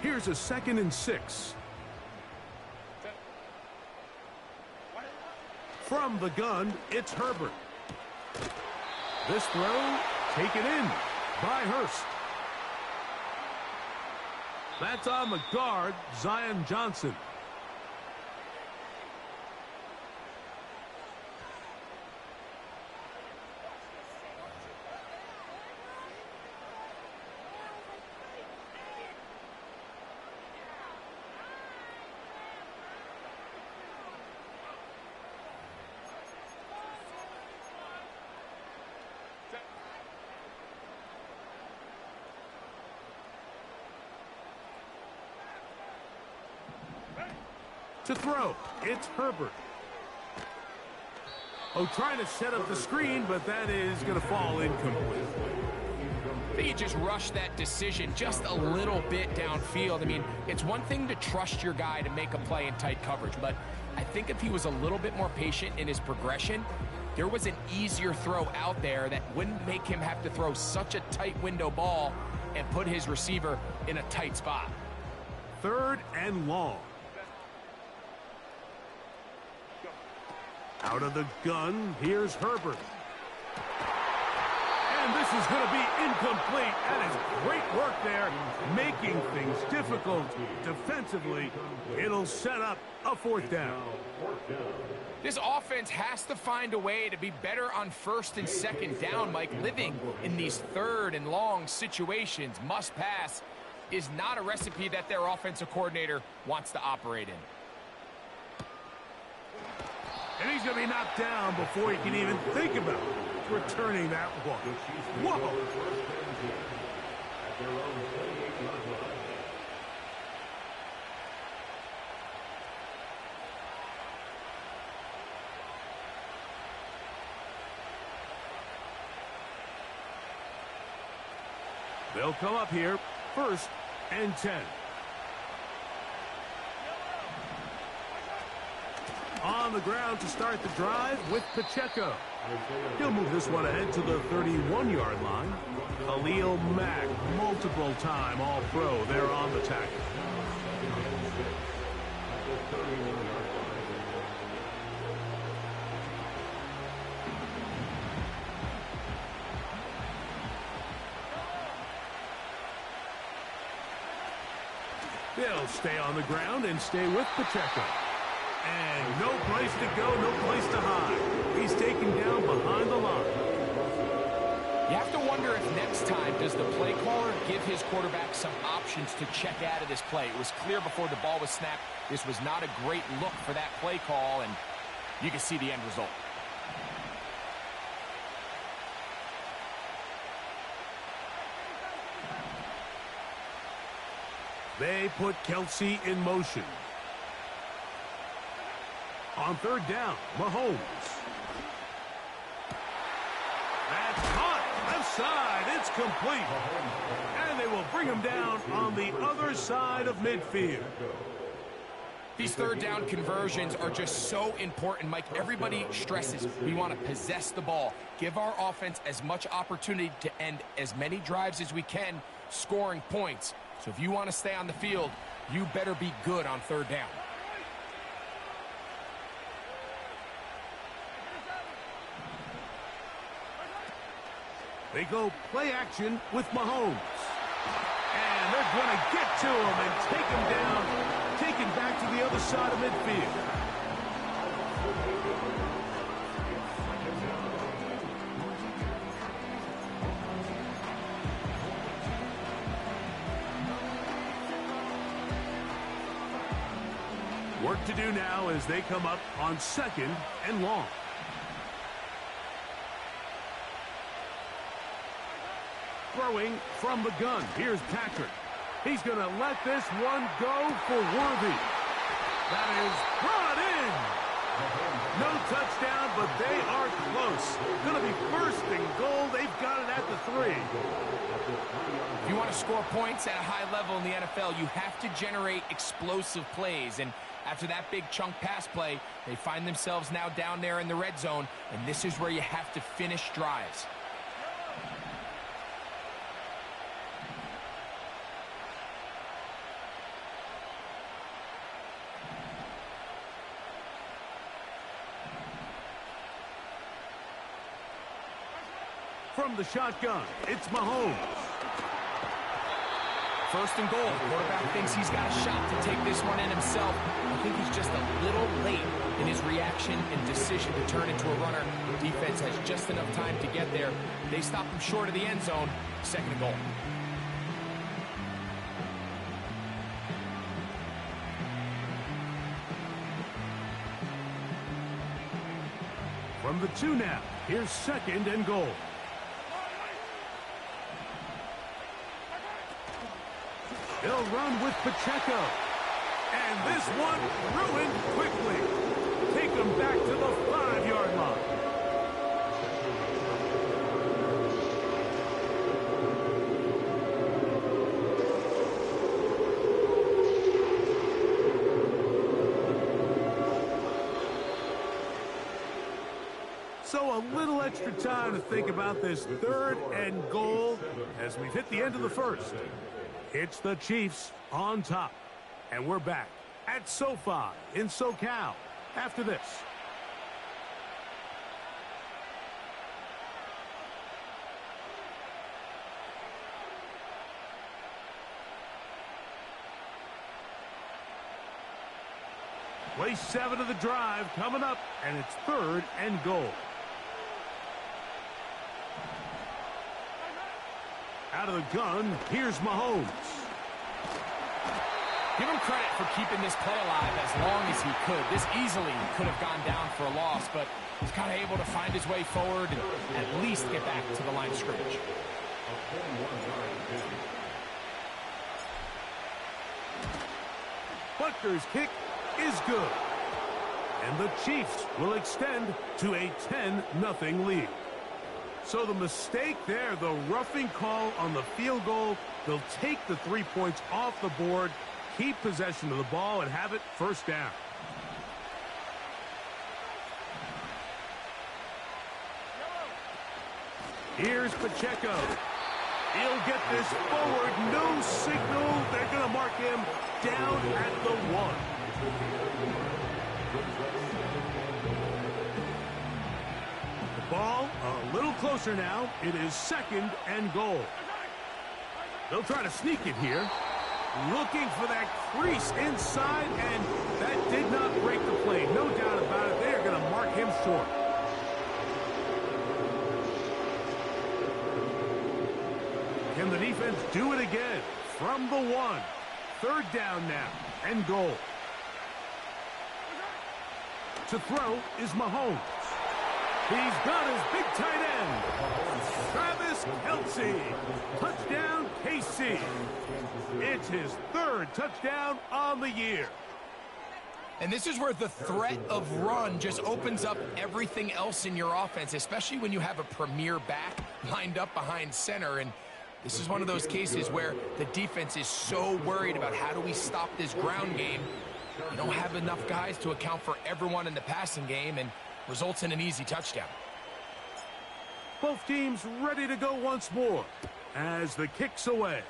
Here's a 2nd and 6. From the gun, it's Herbert. This throw, taken in by Hurst. That's on the guard, Zion Johnson. To throw, it's Herbert. Oh, trying to set up the screen, but that is going to fall incomplete. I think he just rushed that decision just a little bit downfield. I mean, it's one thing to trust your guy to make a play in tight coverage, but I think if he was a little bit more patient in his progression, there was an easier throw out there that wouldn't make him have to throw such a tight window ball and put his receiver in a tight spot. 3rd and long. Out of the gun, here's Herbert. And this is going to be incomplete. That is great work there, making things difficult defensively. It'll set up a 4th down. This offense has to find a way to be better on 1st and 2nd down, Mike. Living in these 3rd and long situations, must pass, is not a recipe that their offensive coordinator wants to operate in. And he's going to be knocked down before he can even think about returning that one. Whoa! They'll come up here, 1st and 10. On the ground to start the drive with Pacheco. He'll move this one ahead to the 31-yard line. Khalil Mack, multiple-time All-Pro there on the tackle. They'll stay on the ground and stay with Pacheco. And no place to go, no place to hide. He's taken down behind the line. You have to wonder if next time does the play caller give his quarterback some options to check out of this play. It was clear before the ball was snapped this was not a great look for that play call, and you can see the end result. They put Kelce in motion. On 3rd down, Mahomes. That's caught. Left side. It's complete. And they will bring him down on the other side of midfield. These 3rd down conversions are just so important, Mike. Everybody stresses we want to possess the ball, give our offense as much opportunity to end as many drives as we can, scoring points. So if you want to stay on the field, you better be good on 3rd down. They go play action with Mahomes. And they're going to get to him and take him down, take him back to the other side of midfield. Work to do now as they come up on 2nd and long. Throwing from the gun. Here's Patrick. He's going to let this one go for Worthy. That is brought in. No touchdown, but they are close. Going to be 1st and goal. They've got it at the 3. If you want to score points at a high level in the NFL, you have to generate explosive plays. And after that big chunk pass play, they find themselves now down there in the red zone. And this is where you have to finish drives. from the shotgun. It's Mahomes. First and goal. The quarterback thinks he's got a shot to take this one in himself. I think he's just a little late in his reaction and decision to turn into a runner. Defense has just enough time to get there. They stop him short of the end zone. Second and goal. From the 2 now, here's second and goal. He'll run with Pacheco. And this one ruined quickly. Take him back to the 5-yard line. So a little extra time to think about this third and goal as we've hit the end of the first. It's the Chiefs on top. And we're back at SoFi in SoCal after this. Play 7 of the drive coming up, and it's third and goal. Out of the gun, here's Mahomes. Give him credit for keeping this play alive as long as he could. This easily could have gone down for a loss, but he's kind of able to find his way forward and at least get back to the line of scrimmage. Butker's kick is good. And the Chiefs will extend to a 10-0 lead. So the mistake there, the roughing call on the field goal, they'll take the 3 points off the board, keep possession of the ball, and have it first down. Here's Pacheco. He'll get this forward. No signal. They're going to mark him down at the 1. The ball a little closer now. It is second and goal. They'll try to sneak it here. Looking for that crease inside, and that did not break the play. No doubt about it. They are going to mark him short. Can the defense do it again? From the 1. Third down now, and goal. To throw is Mahomes. He's got his big tight end. Travis Kelce. Touchdown, KC. It's his third touchdown on the year. And this is where the threat of run just opens up everything else in your offense, especially when you have a premier back lined up behind center. And this is one of those cases where the defense is so worried about how do we stop this ground game. You don't have enough guys to account for everyone in the passing game, and results in an easy touchdown. Both teams ready to go once more as the kick's away.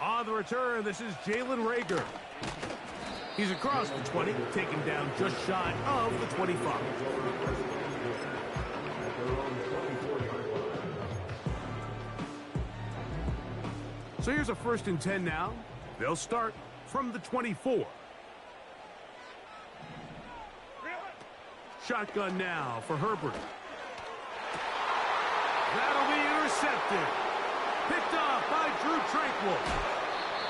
On the return, this is Jalen Reagor. He's across the 20, taken down just shy of the 25. So here's a 1st and 10 now. They'll start from the 24. Shotgun now for Herbert. That'll be intercepted. Picked off by Drew Tranquill.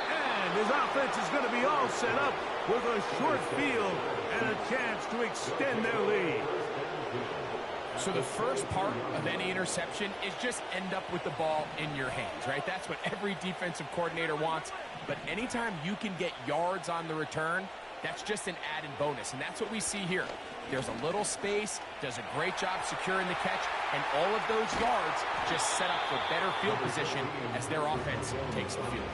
And his offense is going to be all set up with a short field and a chance to extend their lead. So the first part of any interception is just end up with the ball in your hands, right? That's what every defensive coordinator wants. But anytime you can get yards on the return, that's just an added bonus. And that's what we see here. There's a little space, does a great job securing the catch, and all of those yards just set up for better field position as their offense takes the field.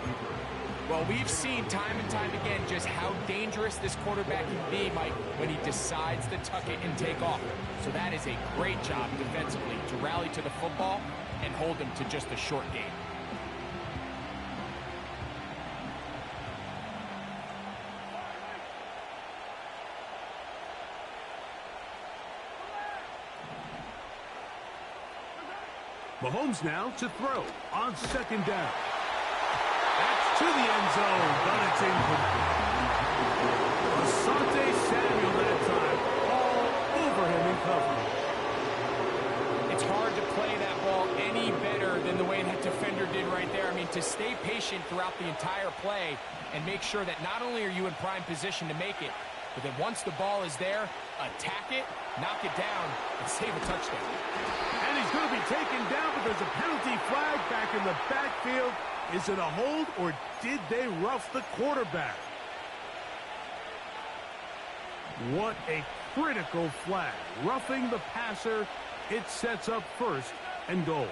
Well, we've seen time and time again just how dangerous this quarterback can be, Mike, when he decides to tuck it and take off. So that is a great job defensively to rally to the football and hold him to just a short gain. Mahomes now to throw on second down. That's to the end zone, but it's incomplete. Asante Samuel that time, all over him in coverage. It's hard to play that ball any better than the way that defender did right there. I mean, to stay patient throughout the entire play and make sure that not only are you in prime position to make it, but then once the ball is there, attack it, knock it down, and save a touchdown. And he's going to be taken down, but there's a penalty flag back in the backfield. Is it a hold, or did they rough the quarterback? What a critical flag. Roughing the passer. It sets up first and goal.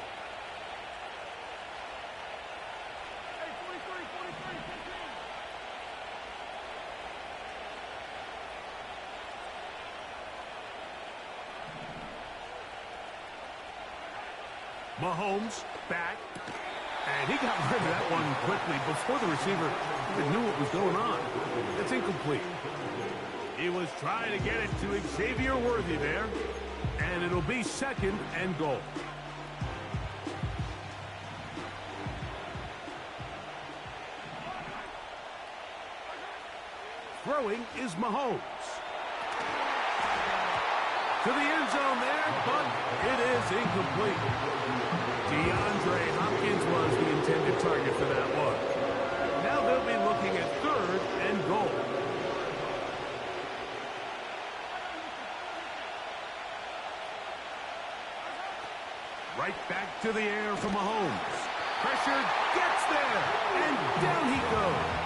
Mahomes back, and he got rid of that one quickly before the receiver even knew what was going on. It's incomplete. He was trying to get it to Xavier Worthy there, and it'll be second and goal. Throwing is Mahomes. To the end zone there, but it is incomplete. DeAndre Hopkins was the intended target for that one. Now they'll be looking at third and goal. Right back to the air for Mahomes. Pressure gets there, and down he goes.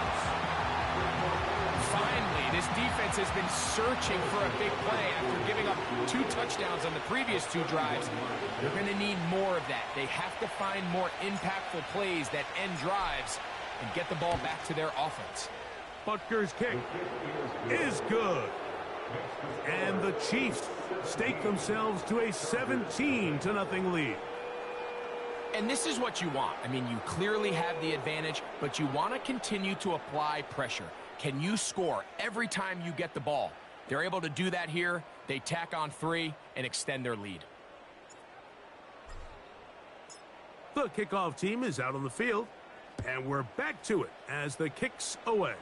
Finally, this defense has been searching for a big play after giving up 2 touchdowns on the previous 2 drives. They're going to need more of that. They have to find more impactful plays that end drives and get the ball back to their offense. Butker's kick is good. And the Chiefs stake themselves to a 17-0 lead. And this is what you want. I mean, you clearly have the advantage, but you want to continue to apply pressure. Can you score every time you get the ball? They're able to do that here. They tack on 3 and extend their lead. The kickoff team is out on the field, and we're back to it as the kick's away.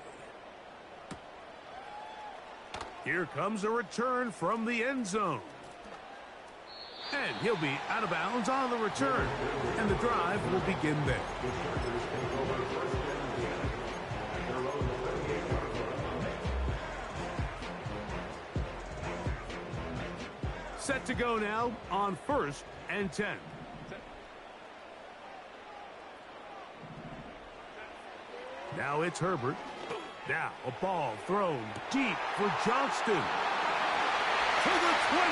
Here comes a return from the end zone. And he'll be out of bounds on the return, and the drive will begin there. Set to go now on 1st and 10. Now it's Herbert. Now a ball thrown deep for Johnston. To the 20.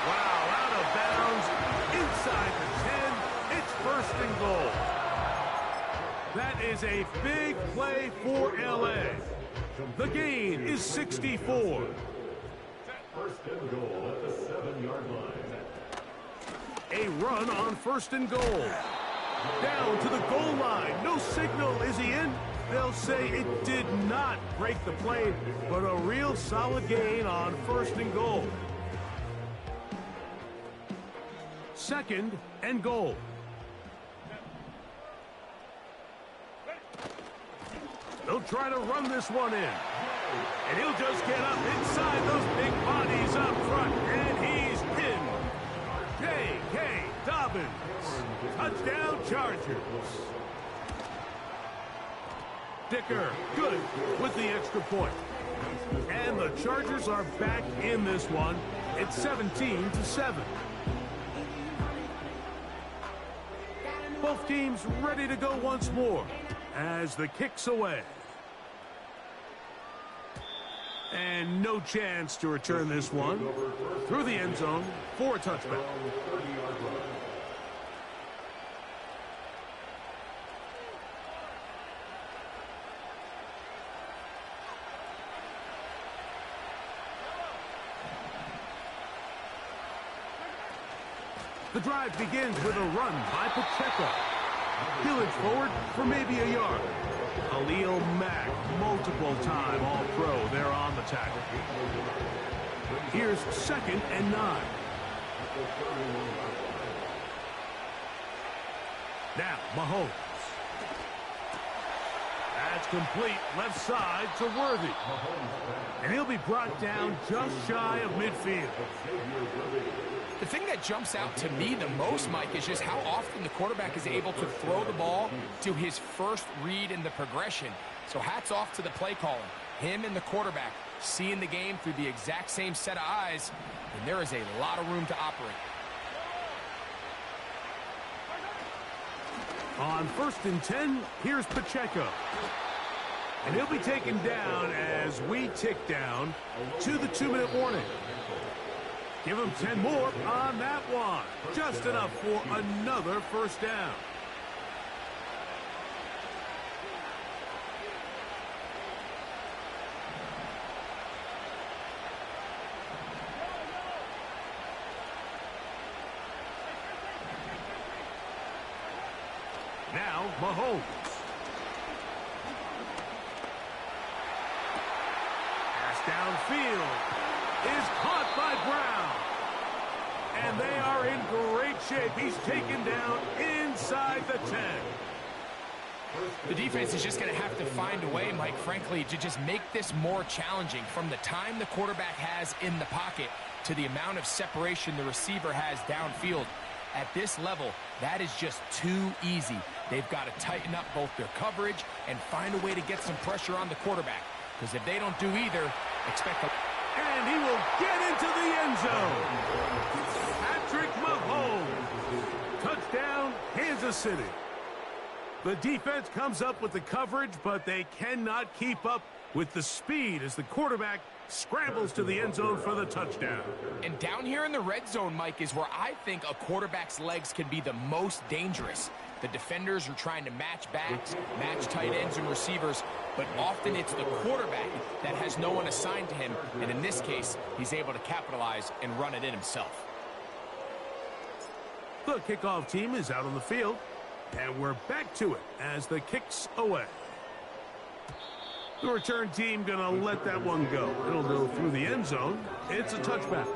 Wow, out of bounds. Inside the 10. It's 1st and goal. That is a big play for L.A. The gain is 64. 1st and goal at the 7-yard line. A run on 1st and goal. Down to the goal line. No signal. Is he in? They'll say it did not break the play, but a real solid gain on 1st and goal. 2nd and goal. They'll try to run this one in. And he'll just get up inside those big bodies up front, and he's pinned. J.K. Dobbins. Touchdown Chargers. Dicker, good with the extra point. And the Chargers are back in this one. It's 17-7. Both teams ready to go once more as the kick's away. And no chance to return this one through the end zone for a touchback. The drive begins with a run by Pacheco. He'll inch forward for maybe a yard. Khalil Mack, multiple-time All-Pro there on the tackle. Here's 2nd and 9. Now, Mahomes. That's complete left side to Worthy. And he'll be brought down just shy of midfield. The thing that jumps out to me the most, Mike, is just how often the quarterback is able to throw the ball to his first read in the progression. So hats off to the play calling. Him and the quarterback seeing the game through the exact same set of eyes, and there is a lot of room to operate. On 1st and 10, here's Pacheco. And he'll be taken down as we tick down to the 2-minute warning. Give him 10 more on that one. Just enough for another first down. Now, Mahomes. Pass downfield is caught by Brown. And they are in great shape. He's taken down inside the 10. The defense is just going to have to find a way, Mike, frankly, to just make this more challenging. From the time the quarterback has in the pocket to the amount of separation the receiver has downfield. At this level, that is just too easy. They've got to tighten up both their coverage and find a way to get some pressure on the quarterback. Because if they don't do either, expect a... And he will get into the end zone. Patrick Mahomes. Touchdown, Kansas City. The defense comes up with the coverage, but they cannot keep up with the speed as the quarterback scrambles to the end zone for the touchdown. And down here in the red zone, Mike, is where I think a quarterback's legs can be the most dangerous. The defenders are trying to match backs, match tight ends and receivers, but often it's the quarterback that has no one assigned to him, and in this case, he's able to capitalize and run it in himself. The kickoff team is out on the field, and we're back to it as the kick's away. The return team going to let that one go. It'll go through the end zone. It's a touchback.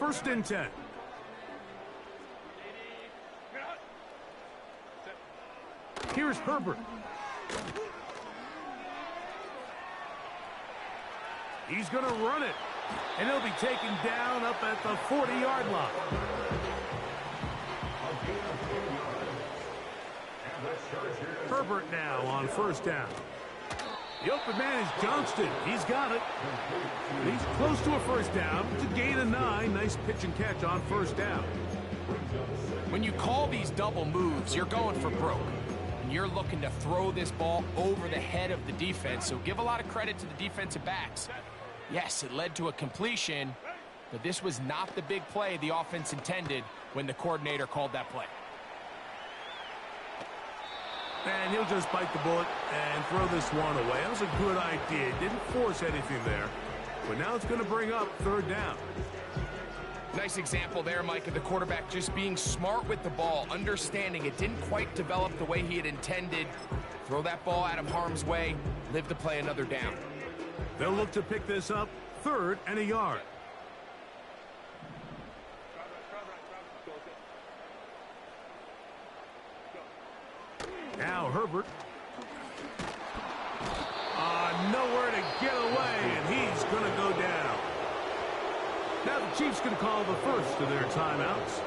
First and 10. Here's Herbert. He's going to run it, and he'll be taken down up at the 40-yard line. Herbert now on first down. The open man is Johnston. He's got it. He's close to a first down to gain a 9. Nice pitch and catch on first down. When you call these double moves, you're going for broke. And you're looking to throw this ball over the head of the defense, so give a lot of credit to the defensive backs. Yes, it led to a completion, but this was not the big play the offense intended when the coordinator called that play. And he'll just bite the bullet and throw this one away. That was a good idea. He didn't force anything there, but now it's going to bring up third down. Nice example there, Mike, of the quarterback just being smart with the ball, understanding it didn't quite develop the way he had intended. Throw that ball out of harm's way, live to play another down. They'll look to pick this up, 3rd and a yard. Now Herbert. Nowhere to get away, and he's going to go down. Now the Chiefs going to call the first of their timeouts.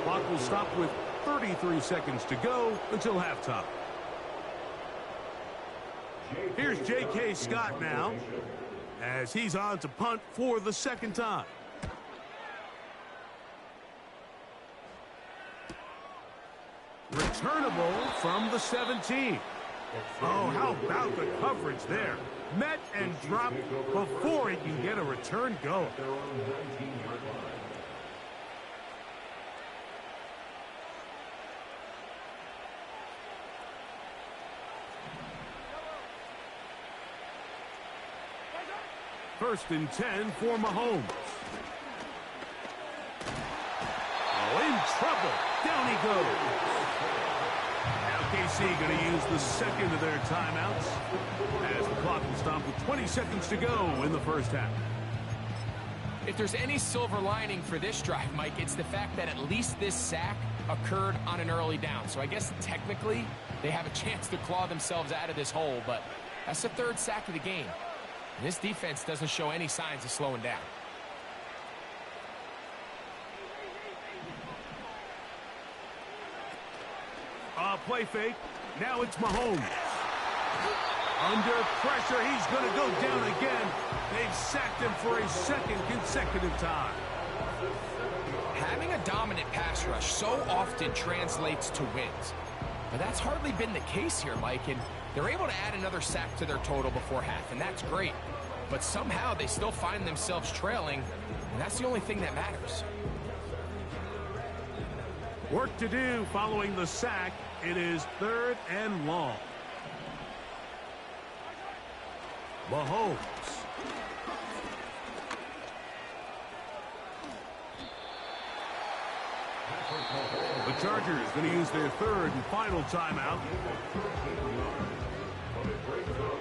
Clock will stop with 33 seconds to go until halftime. Here's J.K. Scott now as he's on to punt for the second time. Returnable from the 17. Oh, how about the coverage there? Met and dropped before he can get a return going. First and 10 for Mahomes. Oh, in trouble. Down he goes. Now KC going to use the second of their timeouts as the clock will stop with 20 seconds to go in the first half. If there's any silver lining for this drive, Mike, it's the fact that at least this sack occurred on an early down. So I guess technically they have a chance to claw themselves out of this hole, but that's the third sack of the game. And this defense doesn't show any signs of slowing down. Play fake. Now it's Mahomes. Under pressure, he's going to go down again. They've sacked him for a second consecutive time. Having a dominant pass rush so often translates to wins. But that's hardly been the case here, Mike, and they're able to add another sack to their total before half, and that's great. But somehow they still find themselves trailing, and that's the only thing that matters. Work to do following the sack. It is 3rd and long. Mahomes. The Chargers going to use their 3rd and final timeout.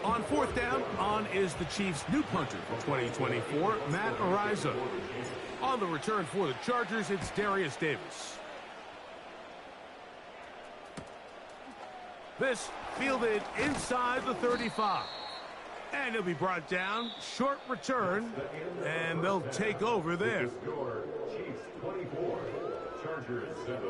On 4th down, on is the Chiefs' new punter for 2024, Matt Araiza. On the return for the Chargers, it's Darius Davis. This fielded inside the 35. And he'll be brought down. Short return. And they'll take over there. Chiefs 24, Chargers 7.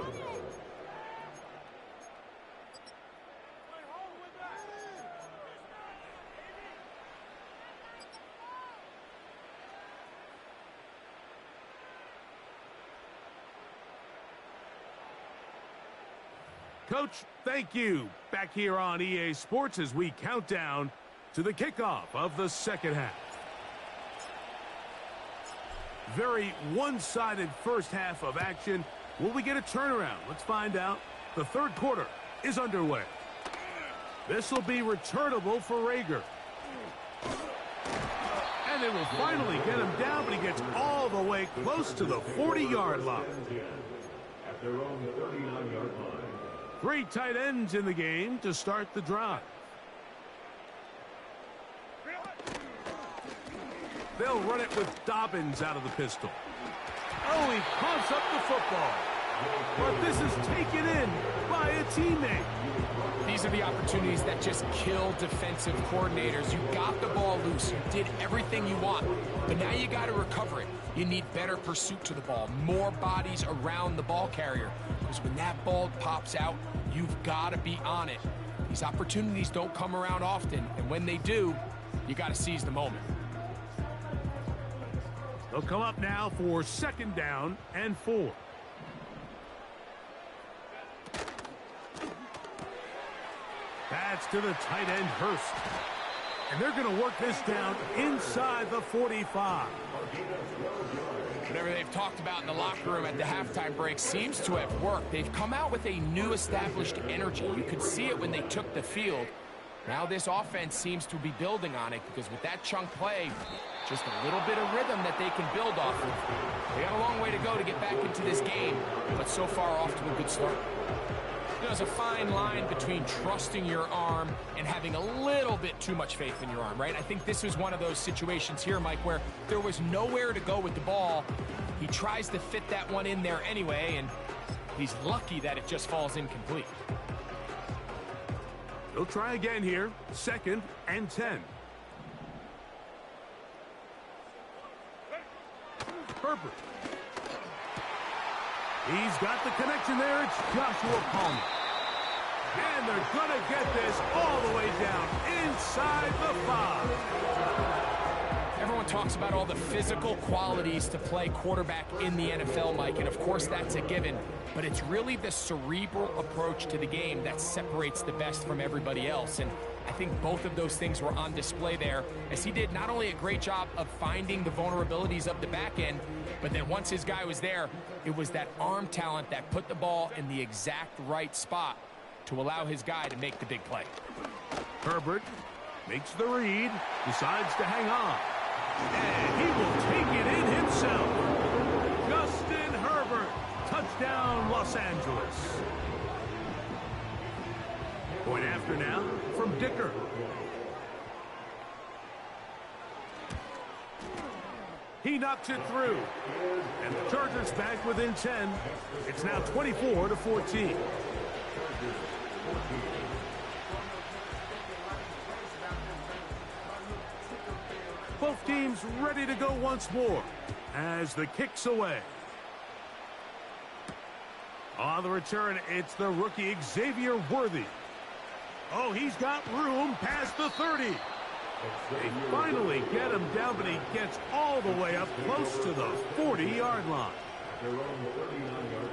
Coach, thank you. Back here on EA Sports as we count down to the kickoff of the second half. Very one-sided first half of action. Will we get a turnaround? Let's find out. The third quarter is underway. This will be returnable for Rager. And they will finally get him down, but he gets all the way close to the 40-yard line. At their own 39-yard line. 3 tight ends in the game to start the drive. They'll run it with Dobbins out of the pistol. Oh, he coughs up the football. But this is taken in by a teammate. These are the opportunities that just kill defensive coordinators. You got the ball loose. You did everything you want. But now you got to recover it. You need better pursuit to the ball. More bodies around the ball carrier. Because when that ball pops out, you've got to be on it. These opportunities don't come around often. And when they do, you got to seize the moment. They'll come up now for 2nd down and 4. That's to the tight end, Hurst. And they're going to work this down inside the 45. Whatever they've talked about in the locker room at the halftime break seems to have worked. They've come out with a new established energy. You could see it when they took the field. Now this offense seems to be building on it because with that chunk play, just a little bit of rhythm that they can build off of. They got a long way to go to get back into this game, but so far off to a good start. There's a fine line between trusting your arm and having a little bit too much faith in your arm, right? I think this is one of those situations here, Mike, where there was nowhere to go with the ball. He tries to fit that one in there anyway, and he's lucky that it just falls incomplete. They'll try again here. 2nd and 10. Herbert. He's got the connection there. It's Joshua Palmer. And they're going to get this all the way down inside the 5. Everyone talks about all the physical qualities to play quarterback in the NFL, Mike, and of course that's a given. But it's really the cerebral approach to the game that separates the best from everybody else. And I think both of those things were on display there, as he did not only a great job of finding the vulnerabilities of the back end, but then once his guy was there, it was that arm talent that put the ball in the exact right spot to allow his guy to make the big play. Herbert makes the read, decides to hang on. And he will take it in himself. Justin Herbert, touchdown Los Angeles. Point after now from Dicker. He knocks it through. And the Chargers back within 10. It's now 24-14. Both teams ready to go once more as the kick's away. On the return, it's the rookie Xavier Worthy. Oh, he's got room past the 30. They finally get him down, but he gets all the way up close to the 40-yard line. Their own 39-yard line.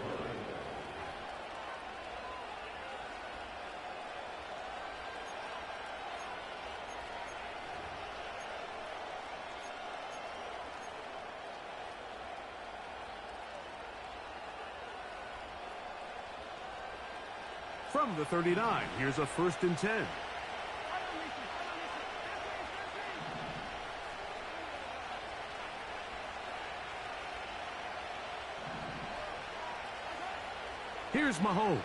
From the 39, here's a 1st and 10. Here's Mahomes.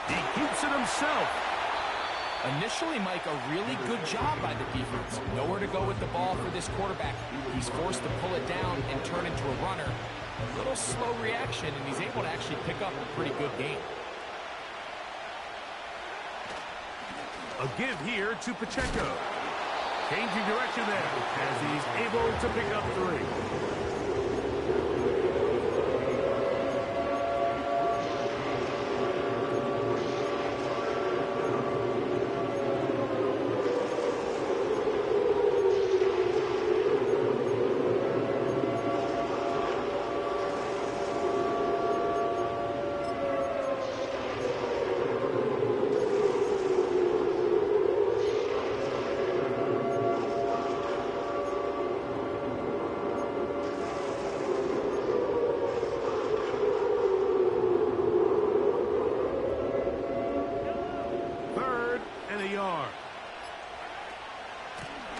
He keeps it himself. Initially, Mike, a really good job by the defense. Nowhere to go with the ball for this quarterback. He's forced to pull it down and turn into a runner. A little slow reaction, and he's able to actually pick up a pretty good game. A give here to Pacheco. Changing direction there as he's able to pick up 3.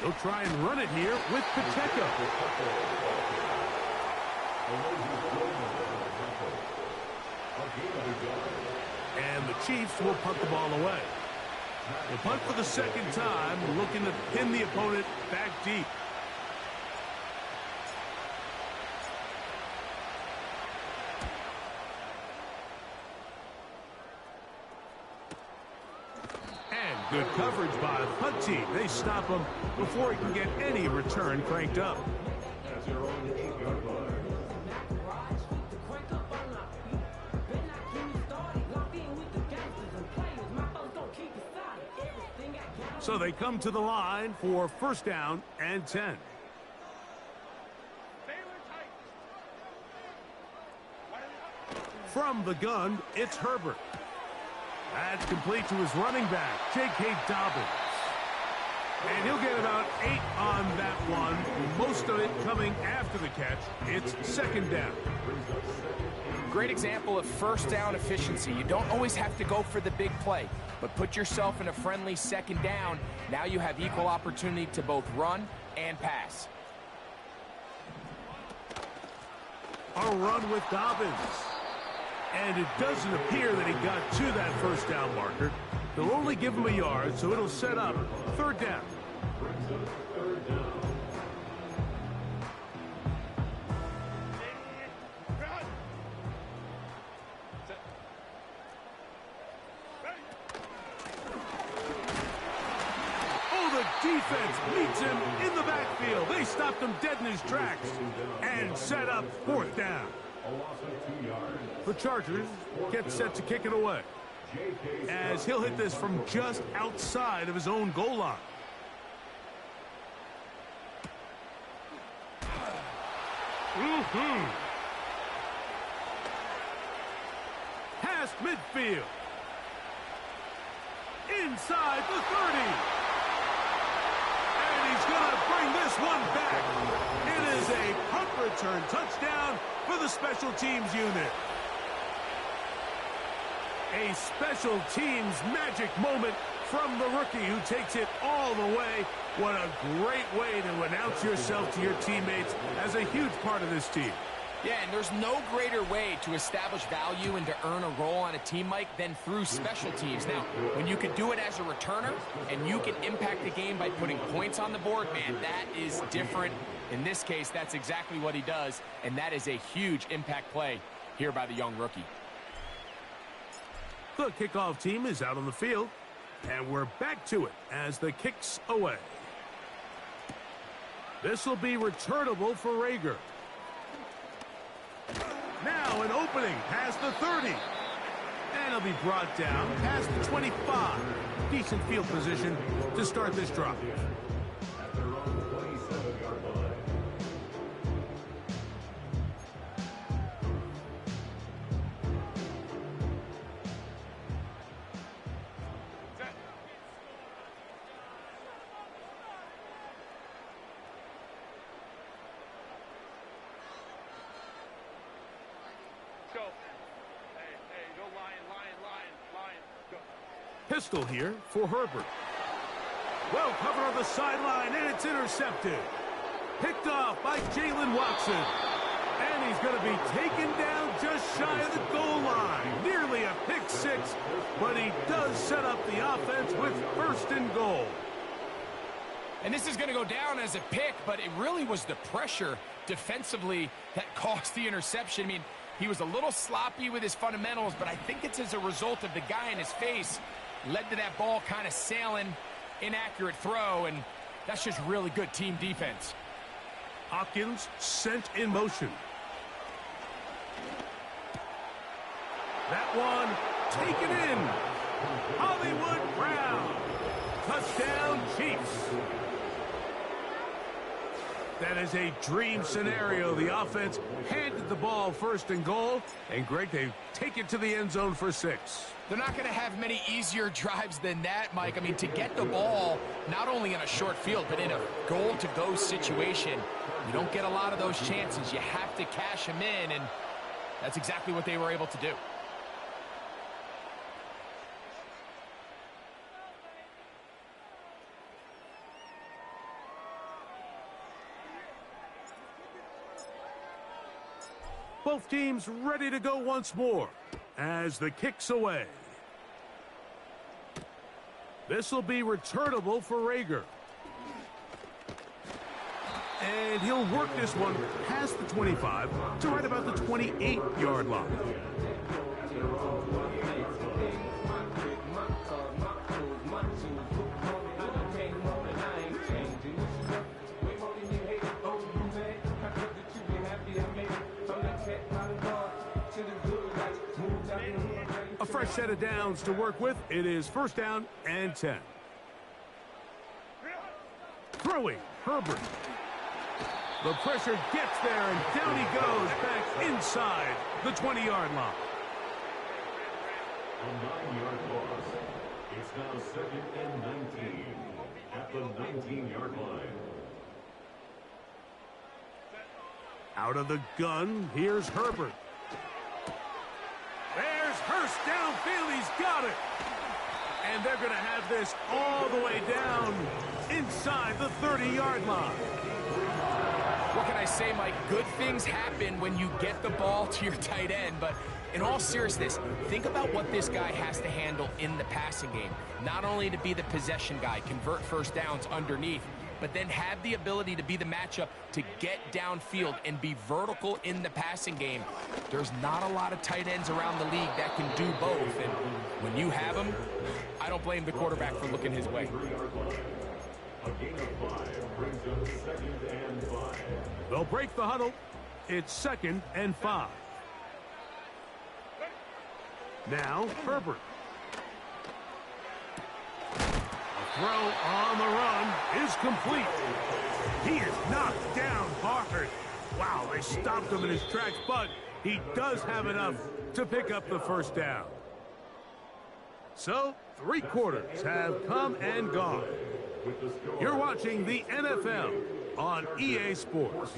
They'll try and run it here with Pacheco. And the Chiefs will punt the ball away. They'll punt for the 2nd time, looking to pin the opponent back deep. Good coverage by the punt team. They stop him before he can get any return cranked up. That's your own 8-yard line. So they come to the line for 1st down and 10. From the gun, it's Herbert. That's complete to his running back, J.K. Dobbins. And he'll get about 8 on that one, most of it coming after the catch. It's 2nd down. Great example of 1st down efficiency. You don't always have to go for the big play, but put yourself in a friendly 2nd down. Now you have equal opportunity to both run and pass. A run with Dobbins. And it doesn't appear that he got to that 1st down marker. They'll only give him a yard, so it'll set up 3rd down. Oh, the defense meets him in the backfield. They stopped him dead in his tracks and set up 4th down. The Chargers get set to kick it away as he'll hit this from just outside of his own goal line. Past midfield. Inside the 30. And he's going to bring this one back. It is a punt return touchdown for the special teams unit. A special teams magic moment from the rookie who takes it all the way. What a great way to announce yourself to your teammates as a huge part of this team. Yeah, and there's no greater way to establish value and to earn a role on a team, Mike, than through special teams. Now, when you can do it as a returner and you can impact the game by putting points on the board, man, that is different. In this case, that's exactly what he does, and that is a huge impact play here by the young rookie. The kickoff team is out on the field, and we're back to it as the kick's away. This will be returnable for Rager. Now an opening past the 30. And he'll be brought down past the 25. Decent field position to start this drive. At their own 27-yard line. Pistol here for Herbert. Well covered on the sideline, and it's intercepted. Picked off by Jalen Watson. And he's going to be taken down just shy of the goal line. Nearly a pick six, but he does set up the offense with first and goal. And this is going to go down as a pick, but it really was the pressure defensively that caused the interception. I mean, he was a little sloppy with his fundamentals, but I think it's as a result of the guy in his face led to that ball kind of sailing, inaccurate throw, and that's just really good team defense. Hopkins sent in motion. That one taken in. Hollywood Brown. Touchdown Chiefs. That is a dream scenario. The offense handed the ball first and goal, and Greg, they take it to the end zone for 6. They're not going to have many easier drives than that, Mike. I mean, to get the ball not only in a short field, but in a goal-to-go situation, you don't get a lot of those chances. You have to cash them in, and that's exactly what they were able to do. Both teams ready to go once more as the kick's away. This will be returnable for Rager. And he'll work this one past the 25 to right about the 28-yard line. A fresh set of downs to work with. It is first down and 10. Throwing, Herbert. The pressure gets there, and down he goes back inside the 20-yard line. A 9-yard loss. It's now 2nd and 19 at the 19-yard line. Out of the gun, here's Herbert. There's Hurst downfield. He's got it. And they're going to have this all the way down inside the 30-yard line. What can I say, Mike? Good things happen when you get the ball to your tight end, but in all seriousness, think about what this guy has to handle in the passing game. Not only to be the possession guy, convert first downs underneath, but then have the ability to be the matchup to get downfield and be vertical in the passing game. There's not a lot of tight ends around the league that can do both, and when you have them, I don't blame the quarterback for looking his way. A gain of 5 brings up 2nd and 5. They'll break the huddle. It's 2nd and 5. Now, Herbert. A throw on the run is complete. He is knocked down hard. Wow, they stopped him in his tracks, but he does have enough to pick up the first down. So, 3 quarters have come and gone. You're watching the NFL on EA Sports.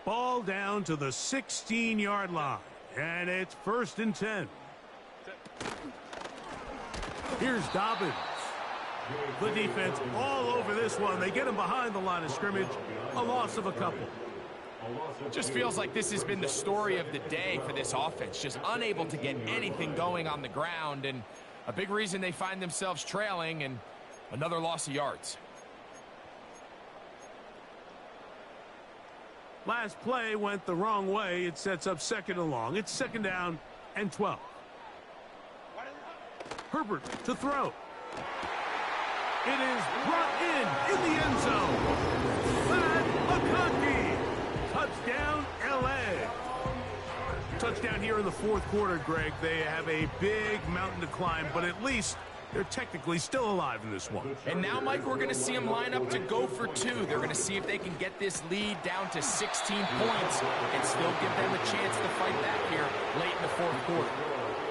Ball down to the 16-yard line, and it's 1st and 10. Here's Dobbins. The defense all over this one. They get him behind the line of scrimmage. A loss of a couple. Just feels like this has been the story of the day for this offense. Just unable to get anything going on the ground, and a big reason they find themselves trailing, and another loss of yards. Last play went the wrong way. It sets up 2nd and long. It's 2nd down and 12. Herbert to throw. It is brought in the end zone. Thad McConkey. Touchdown, L.A. Touchdown here in the 4th quarter, Greg. They have a big mountain to climb, but at least they're technically still alive in this one. And now, Mike, we're going to see them line up to go for 2. They're going to see if they can get this lead down to 16 points and still give them a chance to fight back here late in the 4th quarter.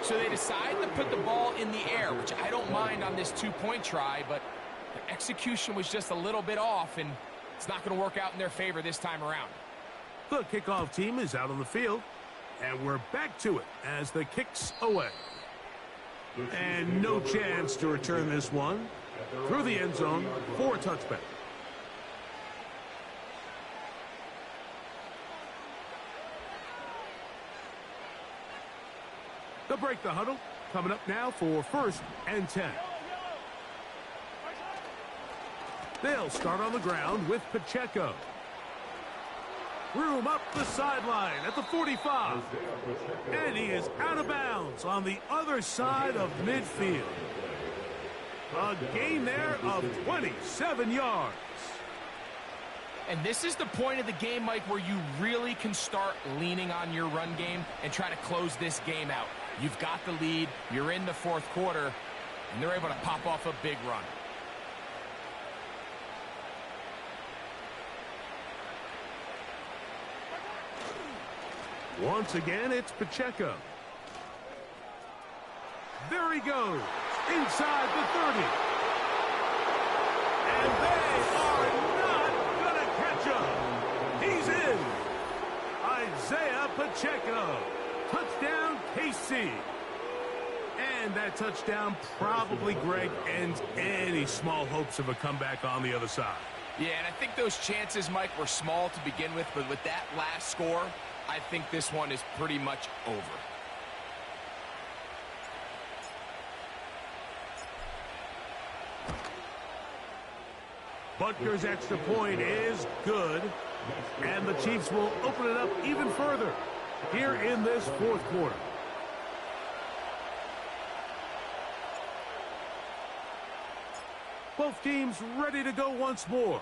So they decide to put the ball in the air, which I don't mind on this 2-point try, but the execution was just a little bit off, and it's not going to work out in their favor this time around. The kickoff team is out on the field, and we're back to it as the kick's away. And no chance to return this one through the end zone for a touchback. They'll break the huddle. Coming up now for 1st and 10. They'll start on the ground with Pacheco. Room up the sideline at the 45. And he is out of bounds on the other side of midfield. A gain there of 27 yards. And this is the point of the game, Mike, where you really can start leaning on your run game and try to close this game out. You've got the lead, you're in the 4th quarter, and they're able to pop off a big run. Once again, it's Pacheco. There he goes, inside the 30. And they are not going to catch him. He's in. Isaiah Pacheco. Touchdown, KC. And that touchdown probably, Greg, ends any small hopes of a comeback on the other side. Yeah, and I think those chances, Mike, were small to begin with, but with that last score, I think this one is pretty much over. Butker's extra point is good, and the Chiefs will open it up even further here in this 4th quarter. Both teams ready to go once more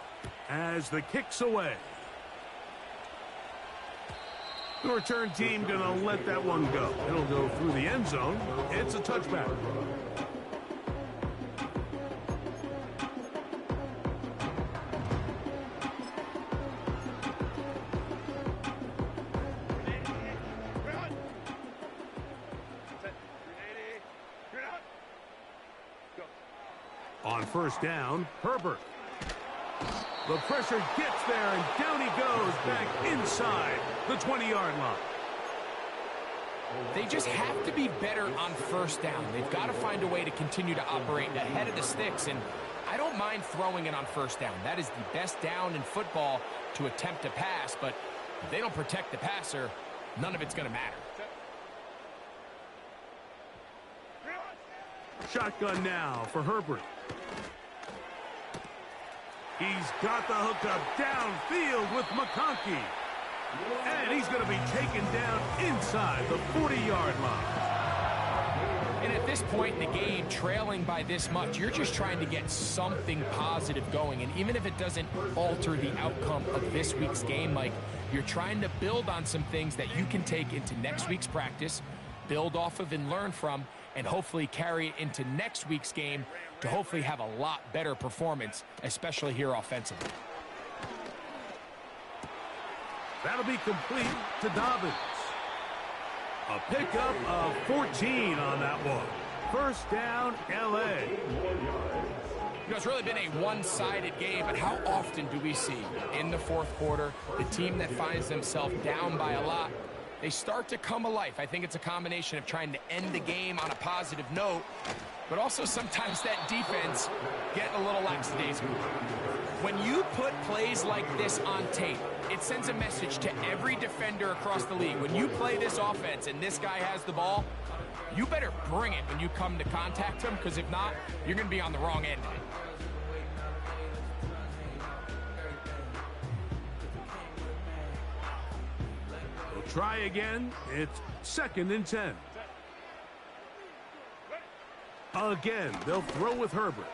as the kick's away. The return team going to let that one go. It'll go through the end zone. It's a touchback. On 1st down, Herbert. The pressure gets there, and down he goes back inside the 20-yard line. They just have to be better on 1st down. They've got to find a way to continue to operate ahead of the sticks, and I don't mind throwing it on 1st down. That is the best down in football to attempt to pass, but if they don't protect the passer, none of it's going to matter. Shotgun now for Herbert. He's got the hookup downfield with McConkey. And he's going to be taken down inside the 40-yard line. And at this point in the game, trailing by this much, you're just trying to get something positive going. And even if it doesn't alter the outcome of this week's game, Mike, you're trying to build on some things that you can take into next week's practice, build off of and learn from, and hopefully carry it into next week's game to hopefully have a lot better performance, especially here offensively. That'll be complete to Dobbins. A pickup of 14 on that one. 1st down, L.A. You know, it's really been a one-sided game, but how often do we see in the 4th quarter the team that finds themselves down by a lot, they start to come alive? I think it's a combination of trying to end the game on a positive note, but also sometimes that defense getting a little lackadaisical. When you put plays like this on tape, it sends a message to every defender across the league. When you play this offense and this guy has the ball, you better bring it when you come to contact him, because if not, you're going to be on the wrong end of it. We'll try again. It's 2nd and 10. Again, they'll throw with Herbert.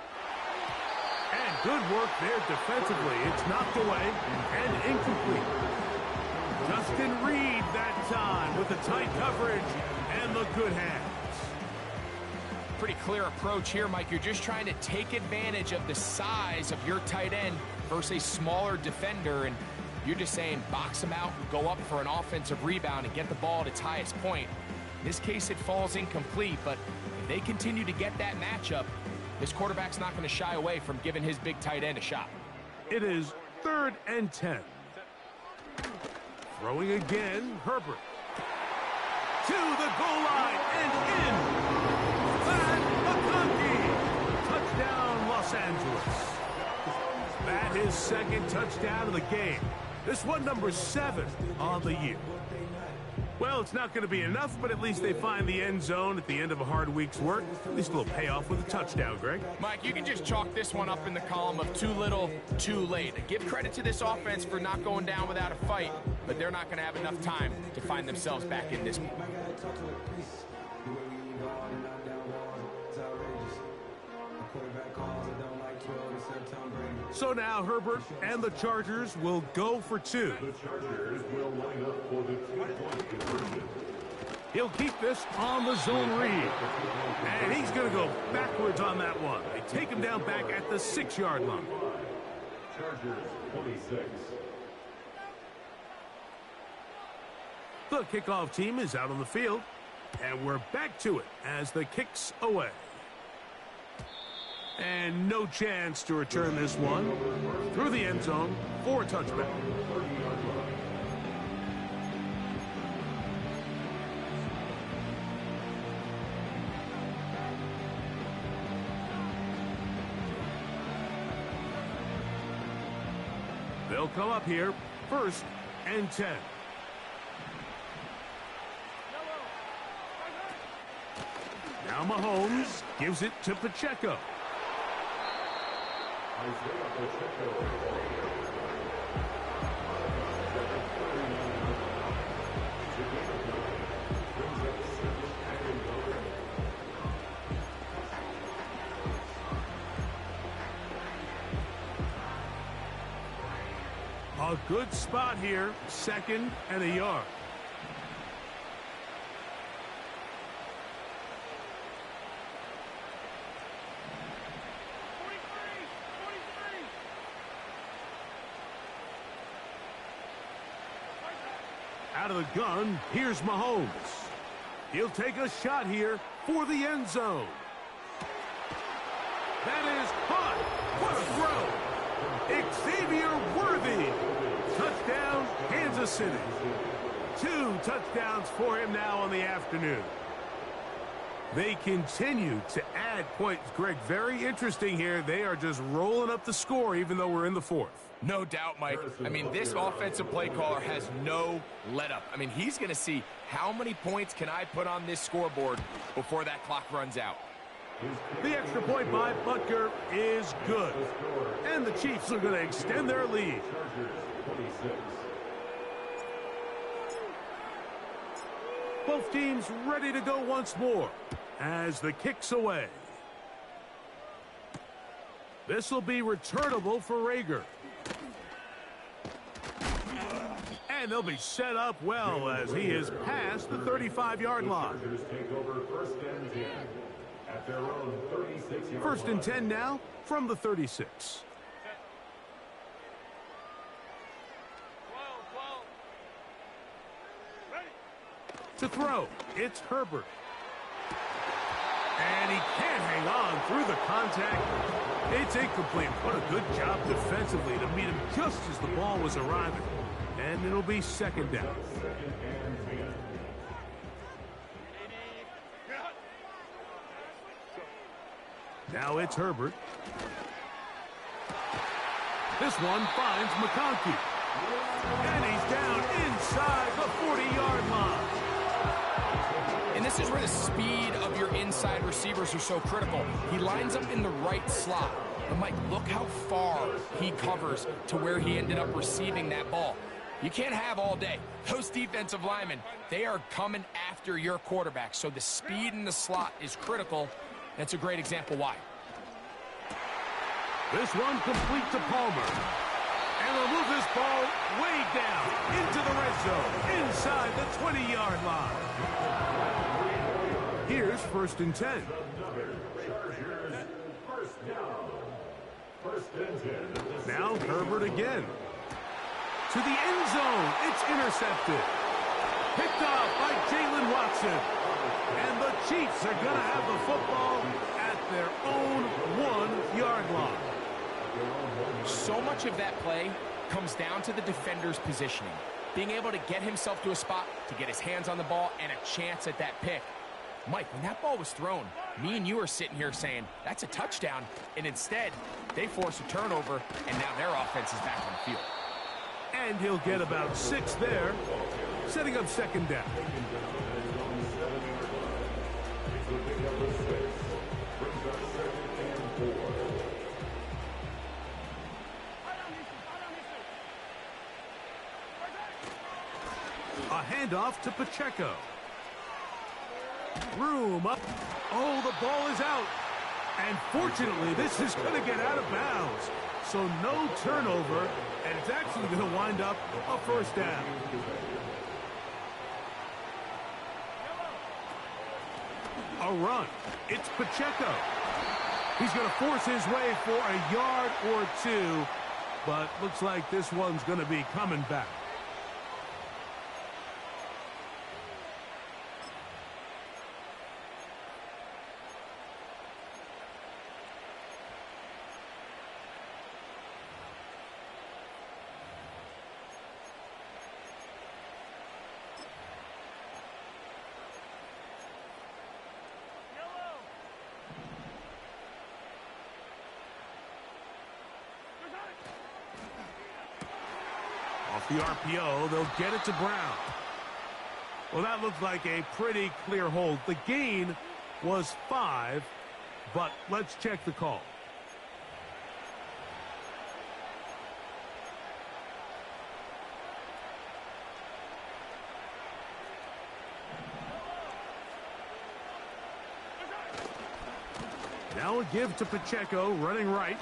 And good work there defensively. It's knocked away and incomplete. Justin Reed that time with the tight coverage and the good hands. Pretty clear approach here, Mike. You're just trying to take advantage of the size of your tight end versus a smaller defender, and you're just saying box him out, go up for an offensive rebound, and get the ball at its highest point. In this case, it falls incomplete, but if they continue to get that matchup, this quarterback's not going to shy away from giving his big tight end a shot. It is 3rd and 10. Throwing again, Herbert. To the goal line and in. McConkey. Touchdown, Los Angeles. That is 2nd touchdown of the game. This one number 7 on the year. Well, it's not going to be enough, but at least they find the end zone at the end of a hard week's work. At least a little payoff with a touchdown, Greg. Mike, you can just chalk this one up in the column of too little, too late. Give credit to this offense for not going down without a fight, but they're not going to have enough time to find themselves back in this one. So now Herbert and the Chargers will go for 2. The Chargers will line up for the 2-point conversion. He'll keep this on the zone read. And he's going to go backwards on that one. They take him down back at the 6-yard line. Chargers 26. The kickoff team is out on the field. And we're back to it as the kick's away. And no chance to return this one through the end zone for a touchback. They'll come up here, 1st and 10. Now Mahomes gives it to Pacheco. Isaiah Pacheco. A good spot here, 2nd and a yard. Out of the gun, here's Mahomes. He'll take a shot here for the end zone. That is caught. What a throw. Xavier Worthy. Touchdown, Kansas City. 2 touchdowns for him now on the afternoon. They continue to add points. Greg, very interesting here. They are just rolling up the score even though we're in the 4th. No doubt, Mike. I mean, this offensive play caller has no let-up. I mean, he's going to see how many points can I put on this scoreboard before that clock runs out. The extra point by Butker is good. And the Chiefs are going to extend their lead. Both teams ready to go once more as the kick's away. This will be returnable for Rager. And they'll be set up well as he is past the 35-yard line. Take over 1st and 10 at their own 36-yard 1st and 10 now from the 36. To throw, it's Herbert. And he can't hang on through the contact. It's incomplete. What a good job defensively to meet him just as the ball was arriving. And it'll be 2nd down. Now it's Herbert. This one finds McConkey. And he's down inside the 40-yard line. And this is where the speed of your inside receivers are so critical. He lines up in the right slot. But Mike, look how far he covers to where he ended up receiving that ball. You can't have all day. Those defensive linemen, they are coming after your quarterback. So the speed in the slot is critical. That's a great example why. This one complete to Palmer. And they'll move this ball way down into the red zone, inside the 20-yard line. Here's 1st and 10. Now Herbert again. To the end zone. It's intercepted. Picked off by Jalen Watson. And the Chiefs are going to have the football at their own 1-yard line. So much of that play comes down to the defender's positioning. Being able to get himself to a spot, to get his hands on the ball, and a chance at that pick. Mike, when that ball was thrown, me and you are sitting here saying, that's a touchdown. And instead, they force a turnover, and now their offense is back on the field. And he'll get about 6 there, setting up 2nd down. A handoff to Pacheco. Room up. Oh, the ball is out. And fortunately, this is going to get out of bounds. So no turnover, and it's actually going to wind up a 1st down. A run. It's Pacheco. He's going to force his way for a yard or 2, but looks like this one's going to be coming back. Off the RPO, they'll get it to Brown. Well, that looked like a pretty clear hold. The gain was 5, but let's check the call. Now a give to Pacheco, running right.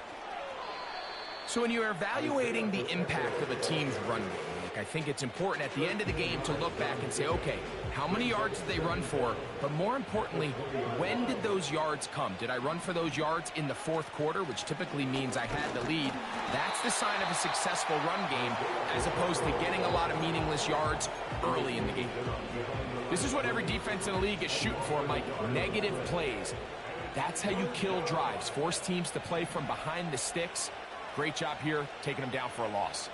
So when you're evaluating the impact of a team's run game, I think it's important at the end of the game to look back and say, okay, how many yards did they run for? But more importantly, when did those yards come? Did I run for those yards in the 4th quarter, which typically means I had the lead? That's the sign of a successful run game, as opposed to getting a lot of meaningless yards early in the game. This is what every defense in the league is shooting for, Mike. Negative plays. That's how you kill drives. Force teams to play from behind the sticks. Great job here, taking them down for a loss.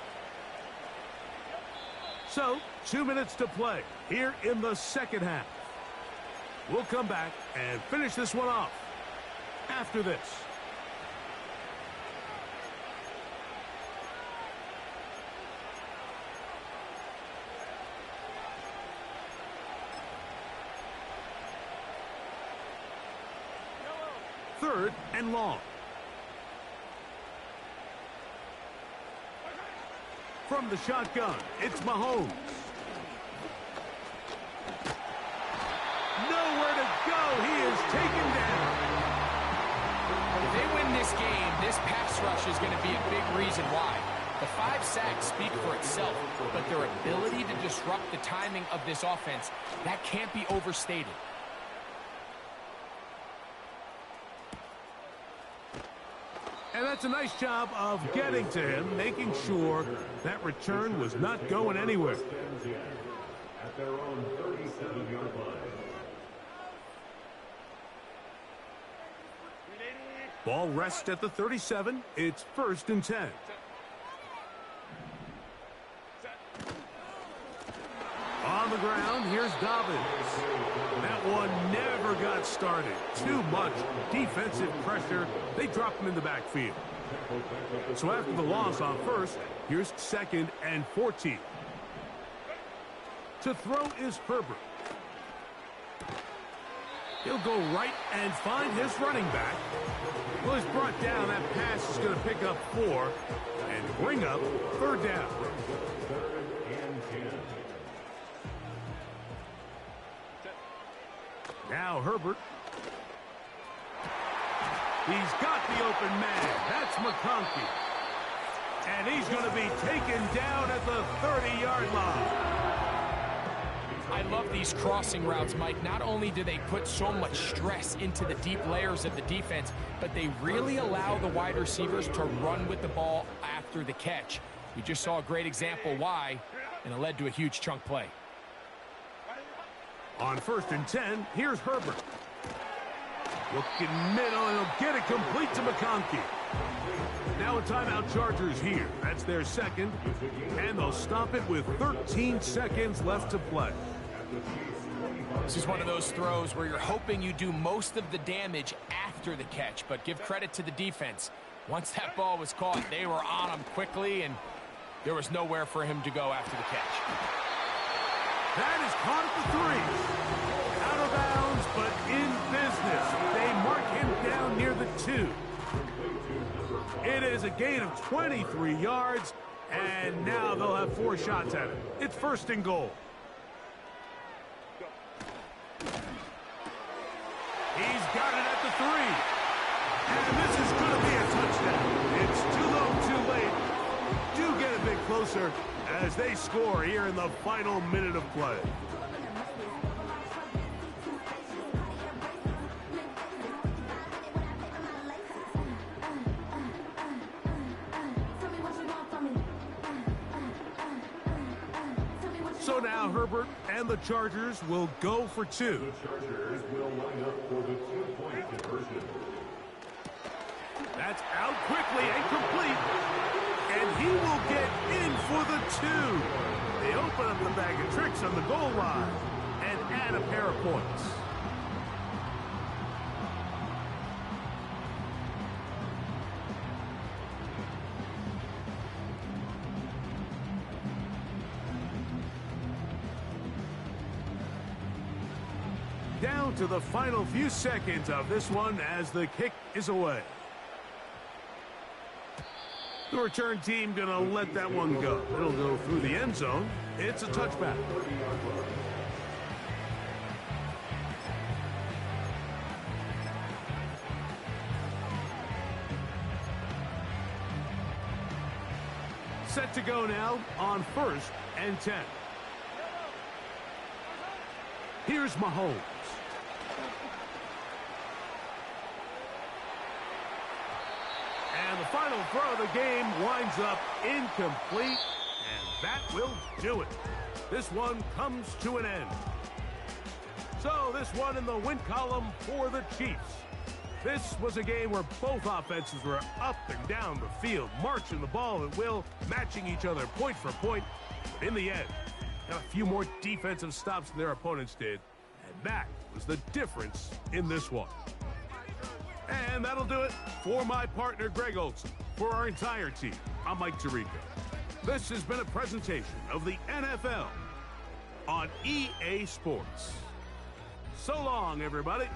So, 2 minutes to play here in the 2nd half. We'll come back and finish this one off after this. Third and long. From the shotgun, it's Mahomes. Nowhere to go. He is taken down. If they win this game, this pass rush is going to be a big reason why. The 5 sacks speak for itself, but their ability to disrupt the timing of this offense, that can't be overstated. And that's a nice job of getting to him, making sure that return was not going anywhere. At their own 37-yard line. Ball rests at the 37. It's 1st and 10. On the ground. Here's Dobbins. That one never got started. Too much defensive pressure. They dropped him in the backfield. So after the loss on first, here's 2nd and 14. To throw is Herbert. He'll go right and find his running back. Well, he's brought down. That pass is going to pick up 4 and bring up 3rd down. Now Herbert. He's got the open man. That's McConkey. And he's going to be taken down at the 30-yard line. I love these crossing routes, Mike. Not only do they put so much stress into the deep layers of the defense, but they really allow the wide receivers to run with the ball after the catch. We just saw a great example why, and it led to a huge chunk play. On 1st and 10, here's Herbert. Looking middle, and he'll get it complete to McConkey. Now a timeout Chargers here. That's their 2nd, and they'll stop it with 13 seconds left to play. This is one of those throws where you're hoping you do most of the damage after the catch, but give credit to the defense. Once that ball was caught, they were on him quickly, and there was nowhere for him to go after the catch. That is caught at the 3. Out of bounds, but in business. They mark him down near the 2. It is a gain of 23 yards, and now they'll have 4 shots at it. It's 1st and goal. He's got it at the 3. And this is going to be a touchdown. It's too low, too late. Do get a bit closer as they score here in the final minute of play. So now Herbert and the Chargers will go for 2. The Chargers will line up for the 2-point conversion. That's out quickly and complete. And he will get in for the 2. They open up the bag of tricks on the goal line and add a pair of points. Down to the final few seconds of this one as the kick is away. The return team going to let that one go. It'll go through the end zone. It's a touchback. Set to go now on 1st and 10. Here's Mahomes. And the final throw of the game winds up incomplete, and that will do it. This one comes to an end. So this one in the win column for the Chiefs. This was a game where both offenses were up and down the field, marching the ball at will, matching each other point for point. But in the end, got a few more defensive stops than their opponents did, and that was the difference in this one. And that'll do it for my partner, Greg Olson. For our entire team, I'm Mike Tirico. This has been a presentation of the NFL on EA Sports. So long, everybody.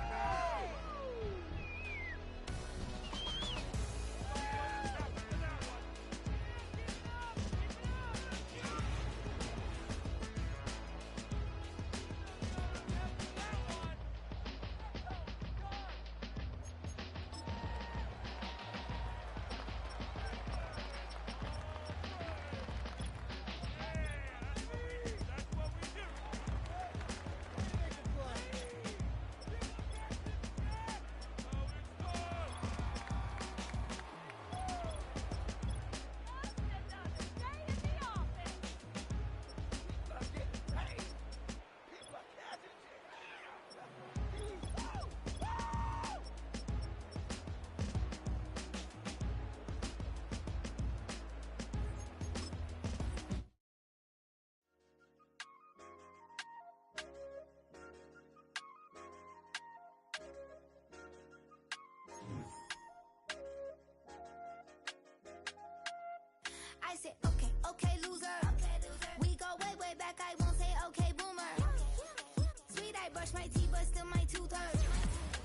I said, okay, okay, loser. We go way, way back. I won't say okay, boomer. Sweet, I brush my teeth, but still my tooth hurt.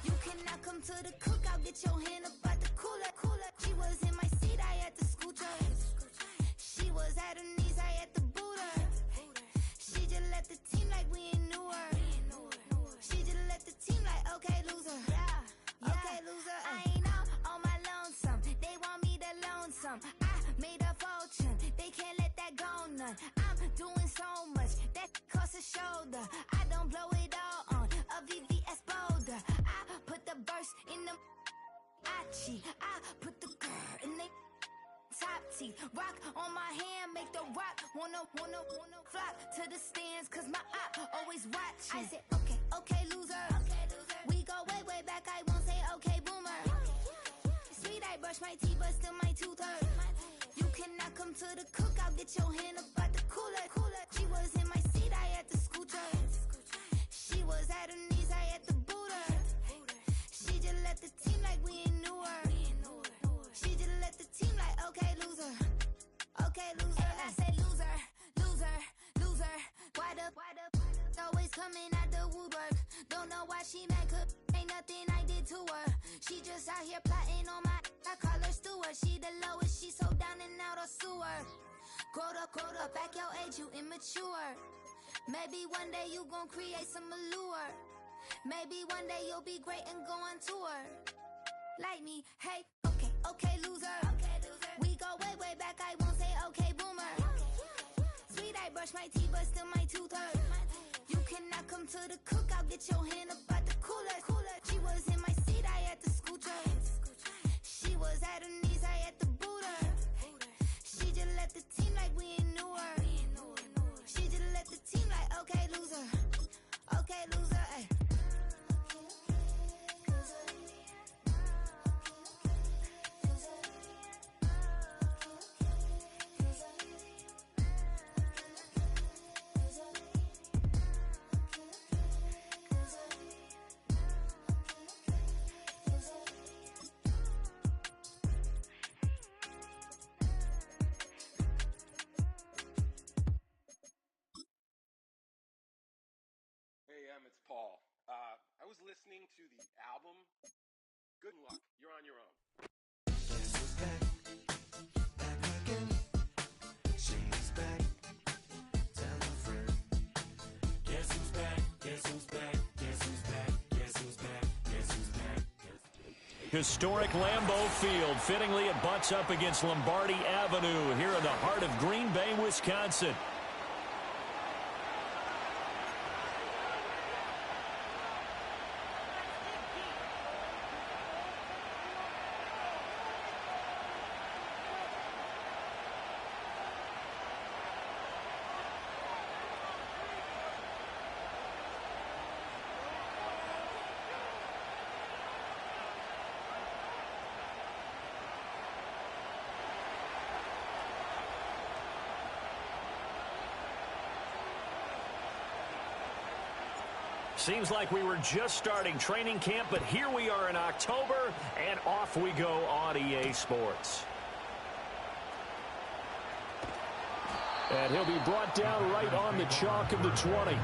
You cannot come to the cookout. Get your hand up at the cooler. She was in my seat. I had to scoot her. She was at her knees. I had to boot her. She just left the team like we ain't knew her. She just left the team like okay, loser. Yeah, okay, loser. I ain't out on my lonesome. They want me to loan some. I made a fortune. They can't let that go none. I'm doing so much that costs a shoulder. I don't blow it all on a VVS boulder. I put the verse in the Achi. I put the girl in the top teeth. Rock on my hand, make the rock wanna flock to the stands, cause my eye always watching. I said, okay, okay, loser. We go way, way back. I won't say okay, boomer. Sweet, I brush my teeth, but still my tooth hurt. You cannot come to the cookout. Get your hand up at the cooler. She was in my seat. I had to scoot her. She was at her knees. I had to boot her. She just left the team like we ain't knew her. She just left the team like okay, loser. Okay, loser. And I say loser, loser, loser. Why the always coming out the woodwork? Don't know why she mad, cause ain't nothing I did to her. She just out here plotting on my, I call her steward. She the lowest, she so down and out of sewer. Growed up, back your age, you immature. Maybe one day you gon' create some allure. Maybe one day you'll be great and go on tour. Like me, hey, okay, okay, loser. We go way, way back. I won't say okay, boomer. Sweet, I brush my teeth, but still my tooth hurt. You cannot come to the cookout. Get your hand up at the cooler. She was in my seat. I had to scoot her. She was at her knees. I had to boot her. She just left the team like we ain't knew her. She just left the team like okay, loser. Okay, loser. Ay. It's Paul. I was listening to the album. Good luck. You're on your own. Guess who's back? Back again. She's back. Tell a friend. Guess who's back? Guess who's back? Guess who's back? Guess who's back? Guess who's back? Historic Lambeau Field. Fittingly, it butts up against Lombardi Avenue here in the heart of Green Bay, Wisconsin. Seems like we were just starting training camp, but here we are in October, and off we go on EA Sports. And he'll be brought down right on the chalk of the 20.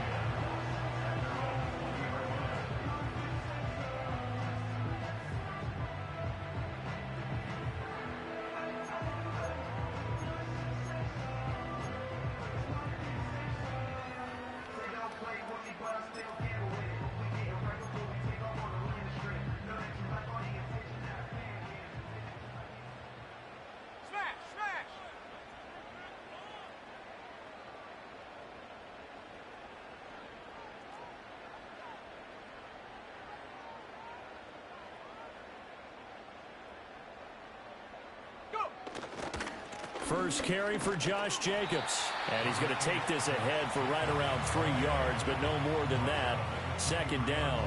First carry for Josh Jacobs. And he's going to take this ahead for right around 3 yards, but no more than that. Second down.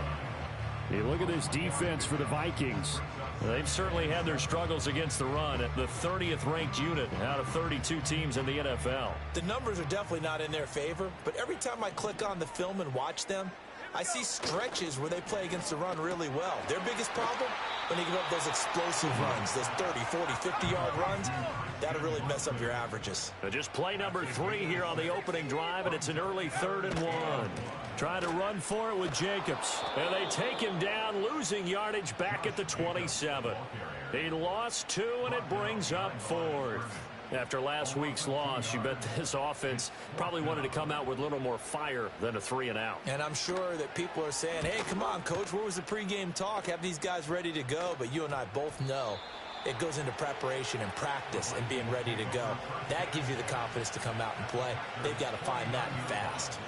Hey, look at this defense for the Vikings. They've certainly had their struggles against the run. The 30th ranked unit out of 32 teams in the NFL. The numbers are definitely not in their favor, but every time I click on the film and watch them, I see stretches where they play against the run really well. Their biggest problem? When they give up those explosive runs, those 30, 40, 50-yard runs. That'll really mess up your averages. Just play number 3 here on the opening drive, and it's an early 3rd and 1. Trying to run for it with Jacobs. And they take him down, losing yardage back at the 27. He lost 2, and it brings up 4th. After last week's loss, you bet this offense probably wanted to come out with a little more fire than a 3-and-out. And I'm sure that people are saying, hey, come on, Coach, where was the pregame talk? Have these guys ready to go? But you and I both know it goes into preparation and practice and being ready to go. That gives you the confidence to come out and play. They've got to find that fast.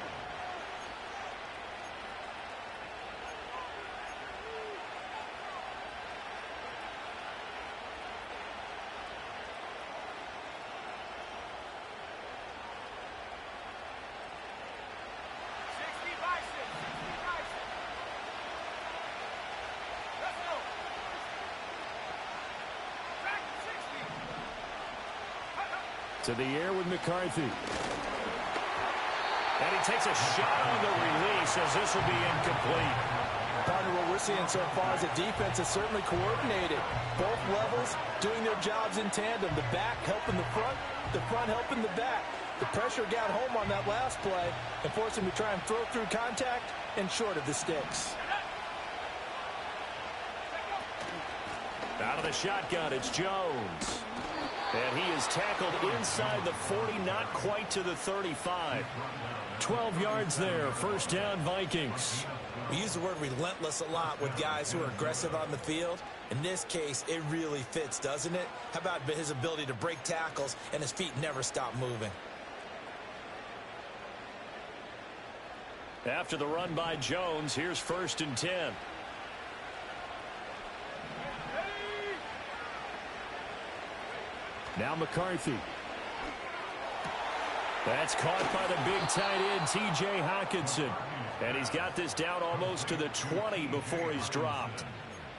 To the air with McCarthy. And he takes a shot on the release as this will be incomplete. Partner, what we're seeing so far is the defense is certainly coordinated. Both levels doing their jobs in tandem. The back helping the front helping the back. The pressure got home on that last play and forced him to try and throw through contact and short of the sticks. Out of the shotgun, it's Jones. And he is tackled inside the 40, not quite to the 35. 12 yards there, first down Vikings. We use the word relentless a lot with guys who are aggressive on the field. In this case, it really fits, doesn't it? How about his ability to break tackles and his feet never stop moving? After the run by Jones, here's 1st and 10. Now McCarthy. That's caught by the big tight end, T.J. Hockenson. And he's got this down almost to the 20 before he's dropped.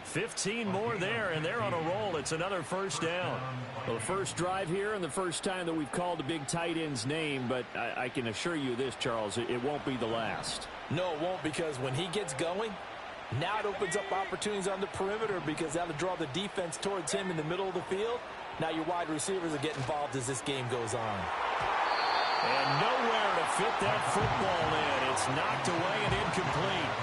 15 more there, and they're on a roll. It's another first down. Well, the first drive here and the first time that we've called the big tight end's name, but I can assure you this, Charles, it won't be the last. No, it won't, because when he gets going, now it opens up opportunities on the perimeter because that'll draw the defense towards him in the middle of the field. Now your wide receivers will get involved as this game goes on. And nowhere to fit that football in. It's knocked away and incomplete.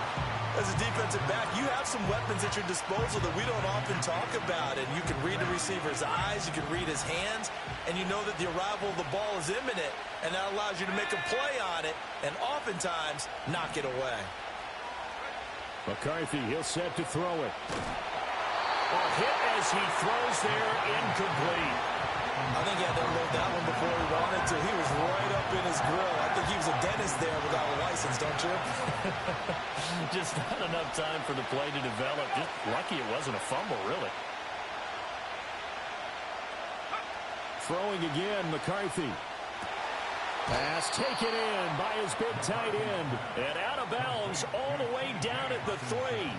As a defensive back, you have some weapons at your disposal that we don't often talk about. And you can read the receiver's eyes, you can read his hands, and you know that the arrival of the ball is imminent. And that allows you to make a play on it and oftentimes knock it away. McCarthy, he'll set to throw it. A hit as he throws there, incomplete. I think he had to load that one before he wanted to. He was right up in his grill. I think he was a dentist there without a license, don't you? Just not enough time for the play to develop. Just lucky it wasn't a fumble, really. Throwing again, McCarthy. Pass taken in by his big tight end. And out of bounds all the way down at the 3.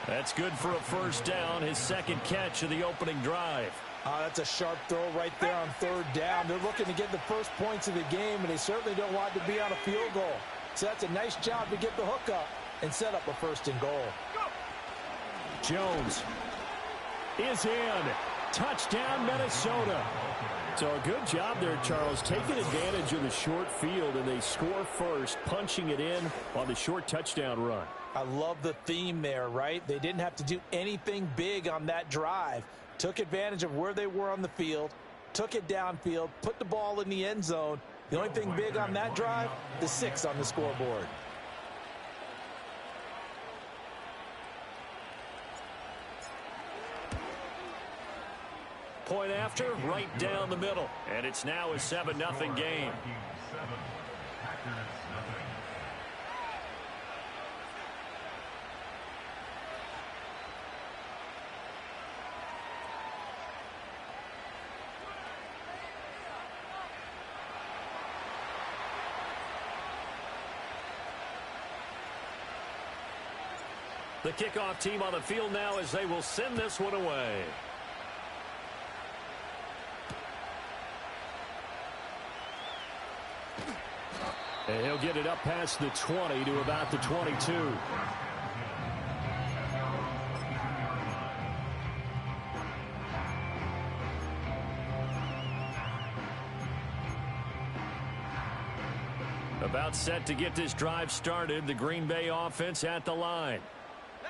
That's good for a first down, his second catch of the opening drive. That's a sharp throw right there on 3rd down. They're looking to get the first points of the game, and they certainly don't want to be on a field goal. So that's a nice job to get the hook up and set up a 1st and goal. Jones is in. Touchdown, Minnesota. So a good job there, Charles, taking advantage of the short field, and they score first, punching it in on the short touchdown run. I love the theme there, right? They didn't have to do anything big on that drive. Took advantage of where they were on the field, took it downfield, put the ball in the end zone. The only thing big on that drive, the 6 on the scoreboard. Point after, right down the middle. And it's now a 7-0 game. The kickoff team on the field now as they will send this one away. And he'll get it up past the 20 to about the 22. About set to get this drive started. The Green Bay offense at the line.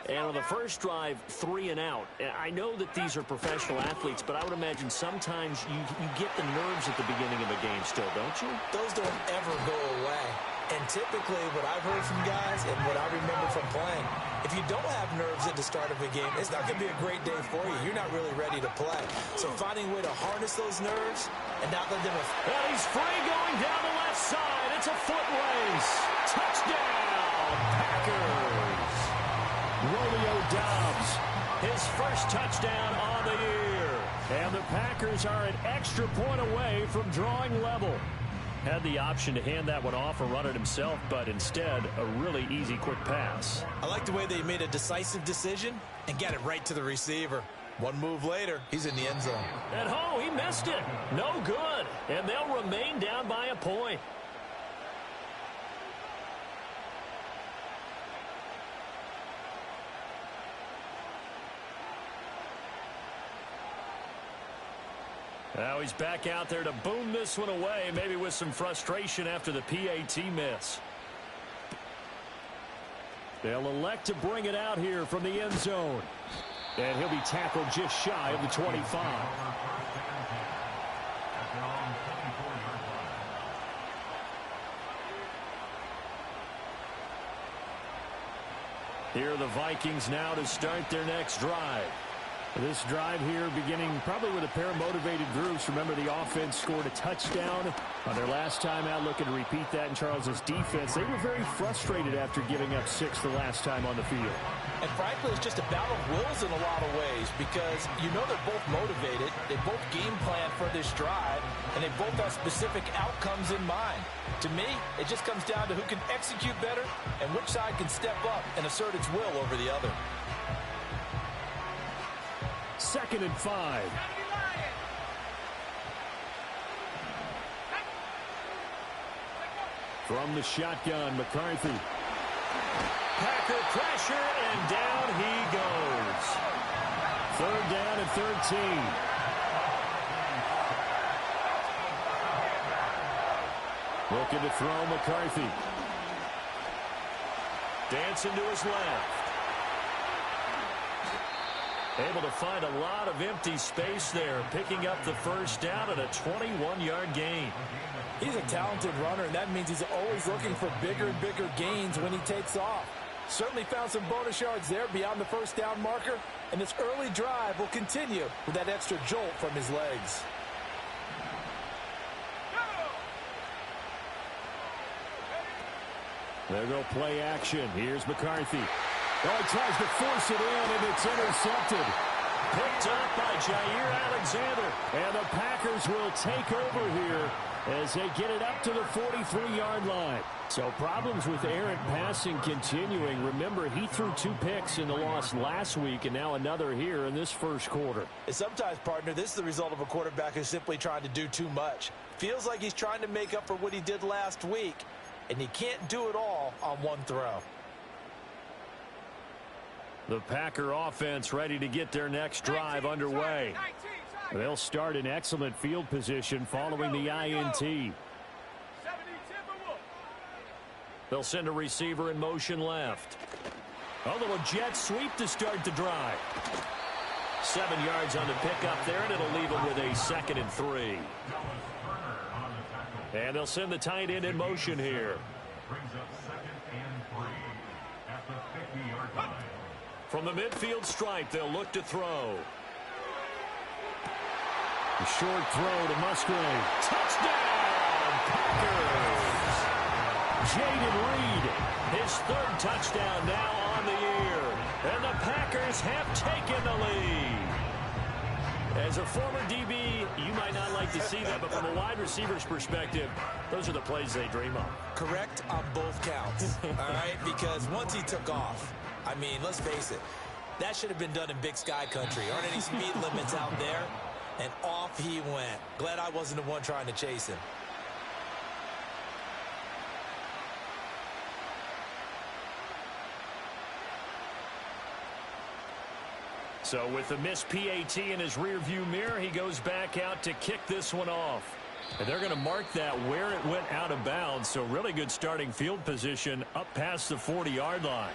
And on the first drive, 3 and out. I know that these are professional athletes, but I would imagine sometimes you get the nerves at the beginning of a game still, don't you? Those don't ever go away. And typically what I've heard from guys and what I remember from playing, if you don't have nerves at the start of a game, it's not going to be a great day for you. You're not really ready to play. So finding a way to harness those nerves and not let them... Well, he's free going down the left side. It's a foot race. Touchdown, Packers. Romeo Doubs, his first touchdown on the year. And the Packers are an extra point away from drawing level. Had the option to hand that one off or run it himself, but instead, a really easy, quick pass. I like the way they made a decisive decision and got it right to the receiver. One move later, he's in the end zone. And oh, he missed it. No good. And they'll remain down by a point. Now he's back out there to boom this one away, maybe with some frustration after the PAT miss. They'll elect to bring it out here from the end zone. And he'll be tackled just shy of the 25. Here are the Vikings now to start their next drive. This drive here beginning probably with a pair of motivated groups. Remember, the offense scored a touchdown on their last time out, looking to repeat that in Charles's defense. They were very frustrated after giving up 6 the last time on the field. And frankly, it's just a battle of wills in a lot of ways because you know they're both motivated. They both game plan for this drive, and they both have specific outcomes in mind. To me, it just comes down to who can execute better and which side can step up and assert its will over the other. 2nd and 5. From the shotgun, McCarthy. Packer pressure, and down he goes. 3rd down and 13. Looking to throw McCarthy. Dancing to his left. Able to find a lot of empty space there, picking up the first down at a 21-yard gain. He's a talented runner, and that means he's always looking for bigger and bigger gains when he takes off. Certainly found some bonus yards there beyond the first down marker, and this early drive will continue with that extra jolt from his legs. There go play action. Here's McCarthy. Oh, he tries to force it in, and it's intercepted. Picked up by Jair Alexander. And the Packers will take over here as they get it up to the 43-yard line. So problems with errant passing continuing. Remember, he threw 2 picks in the loss last week, and now another here in this first quarter. And sometimes, partner, this is the result of a quarterback who's simply trying to do too much. Feels like he's trying to make up for what he did last week, and he can't do it all on one throw. The Packer offense ready to get their next drive underway. They'll start in excellent field position following the INT. They'll send a receiver in motion left. A little jet sweep to start the drive. 7 yards on the pickup there, and it'll leave them with a 2nd and 3. And they'll send the tight end in motion here. From the midfield stripe, they'll look to throw. A short throw to Musgrave. Touchdown, Packers! Jaden Reed, his 3rd touchdown now on the year. And the Packers have taken the lead. As a former DB, you might not like to see that, but from a wide receiver's perspective, those are the plays they dream of. Correct on both counts, all right? Because once he took off, I mean, let's face it, that should have been done in Big Sky country. Aren't any speed limits out there? And off he went. Glad I wasn't the one trying to chase him. So with the missed PAT in his rearview mirror, he goes back out to kick this one off. And they're going to mark that where it went out of bounds, so really good starting field position up past the 40-yard line.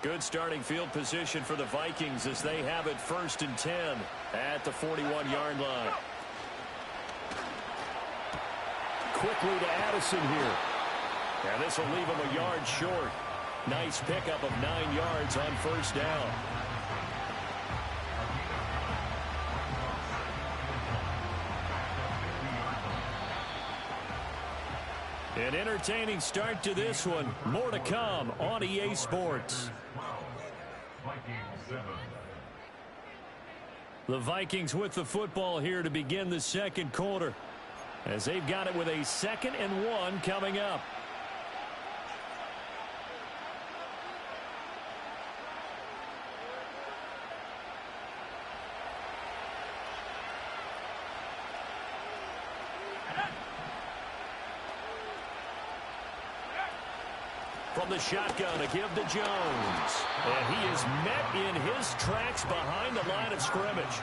Good starting field position for the Vikings as they have it 1st and 10 at the 41-yard line. Quickly to Addison here. And this will leave him a yard short. Nice pickup of 9 yards on 1st down. An entertaining start to this one. More to come on EA Sports. The Vikings with the football here to begin the second quarter, as they've got it with a 2nd and 1 coming up. From the shotgun, a give to Jones. And he is met in his tracks behind the line of scrimmage.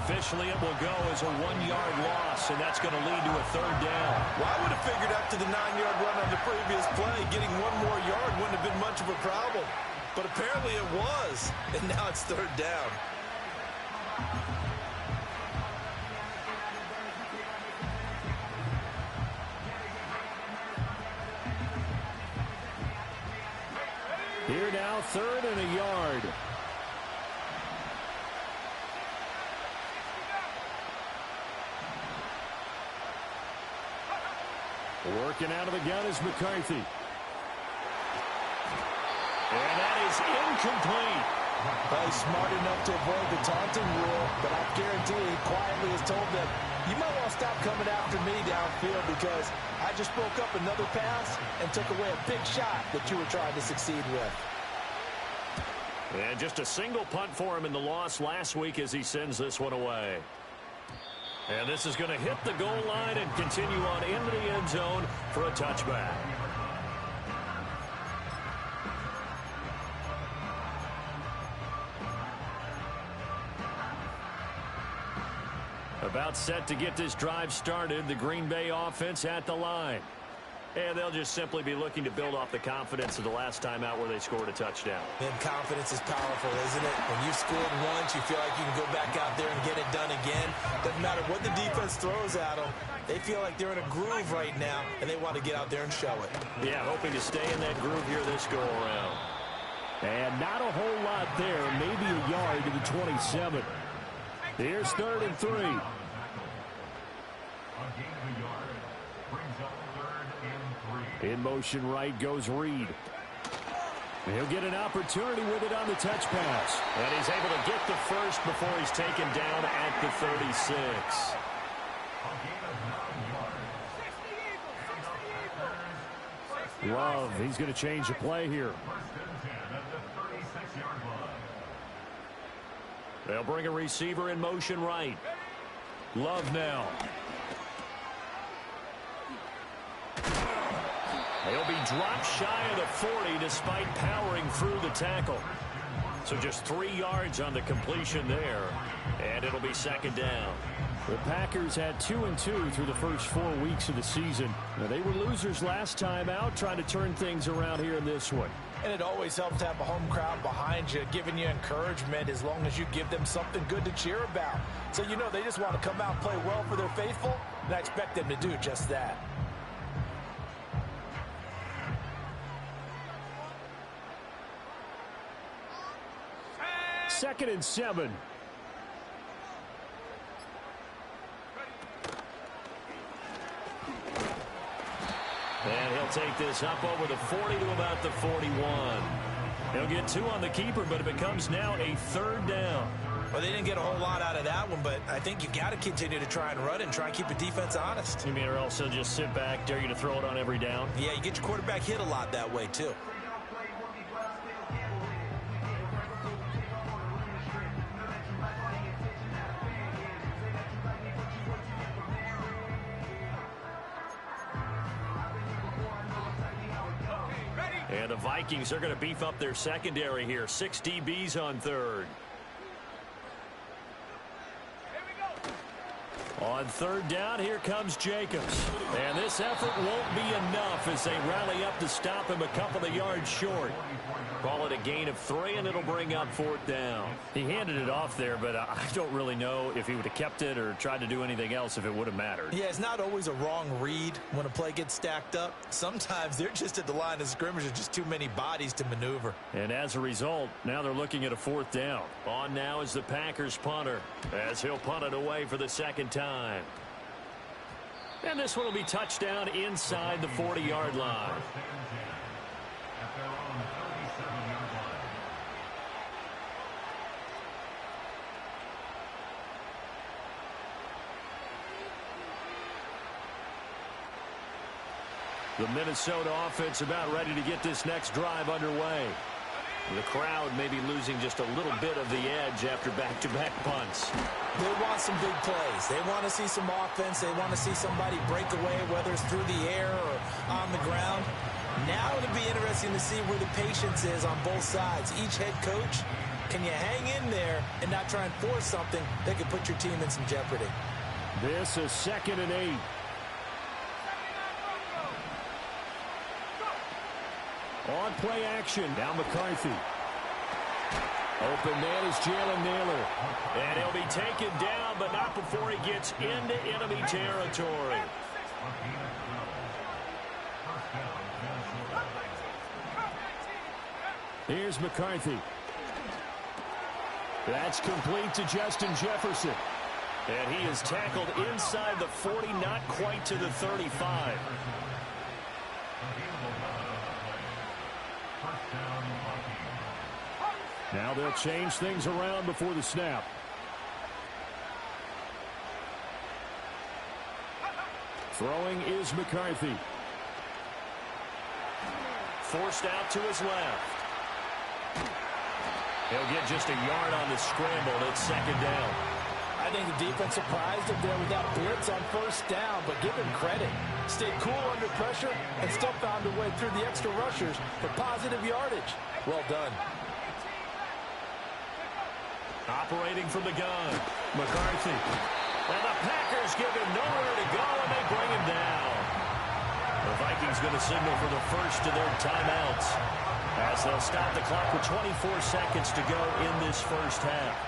Officially, it will go as a 1-yard loss, and that's going to lead to a 3rd down. Well, I would have figured after the 9-yard run on the previous play, getting 1 more yard wouldn't have been much of a problem. But apparently it was, and now it's 3rd down. Here now, 3rd and a yard. Working out of the gun is McCarthy. And that is incomplete. Well, he's smart enough to avoid the taunting rule, but I guarantee he quietly has told them, you might want to stop coming after me downfield because I just broke up another pass and took away a big shot that you were trying to succeed with. And just a single punt for him in the loss last week as he sends this one away. And this is going to hit the goal line and continue on into the end zone for a touchback. About set to get this drive started, the Green Bay offense at the line. And they'll just simply be looking to build off the confidence of the last time out where they scored a touchdown. And confidence is powerful, isn't it? When you've scored once, you feel like you can go back out there and get it done again. Doesn't matter what the defense throws at them. They feel like they're in a groove right now, and they want to get out there and show it. Yeah, hoping to stay in that groove here this go-around. And not a whole lot there, maybe a yard to the 27. Here's 3rd and 3. In motion right goes Reed. He'll get an opportunity with it on the touch pass. And he's able to get the first before he's taken down at the 36. Love, he's going to change the play here. They'll bring a receiver in motion right. Love now. He'll be dropped shy of the 40 despite powering through the tackle. So just 3 yards on the completion there. And it'll be 2nd down. The Packers had 2-2 through the first 4 weeks of the season. Now, they were losers last time out, trying to turn things around here in this one. And it always helps to have a home crowd behind you, giving you encouragement as long as you give them something good to cheer about. So you know they just want to come out and play well for their faithful, and I expect them to do just that. Second and 7. And he'll take this up over the 40 to about the 41. He'll get 2 on the keeper, but it becomes now a 3rd down. Well, they didn't get a whole lot out of that one, but I think you got to continue to try and run and try and keep the defense honest. You mean or else he'll just sit back, dare you to throw it on every down? Yeah, you get your quarterback hit a lot that way, too. And the Vikings are going to beef up their secondary here. 6 DBs on third. On third down, here comes Jacobs. And this effort won't be enough as they rally up to stop him a couple of yards short. Call it a gain of 3, and it'll bring up 4th down. He handed it off there, but I don't really know if he would have kept it or tried to do anything else if it would have mattered. Yeah, it's not always a wrong read when a play gets stacked up. Sometimes they're just at the line of scrimmage with just too many bodies to maneuver. And as a result, now they're looking at a 4th down. On now is the Packers punter as he'll punt it away for the 2nd time. And this one will be touchdown inside the 40-yard line. The Minnesota offense about ready to get this next drive underway. The crowd may be losing just a little bit of the edge after back-to-back punts. They want some big plays. They want to see some offense. They want to see somebody break away, whether it's through the air or on the ground. Now it'll be interesting to see where the patience is on both sides. Each head coach, can you hang in there and not try and force something that could put your team in some jeopardy? This is 2nd and 8. On play action, now McCarthy. Open man is Jalen Nailor. And he'll be taken down, but not before he gets into enemy territory. Here's McCarthy. That's complete to Justin Jefferson. And he is tackled inside the 40, not quite to the 35. Now they'll change things around before the snap. Throwing is McCarthy. Forced out to his left. He'll get just a yard on the scramble. It's 2nd down. I think the defense surprised him there with that blitz on 1st down, but give him credit. Stayed cool under pressure and still found a way through the extra rushers for positive yardage. Well done. Operating from the gun, McCarthy. And the Packers give him nowhere to go, and they bring him down. The Vikings going to signal for the first of their timeouts as they'll stop the clock with 24 seconds to go in this first half.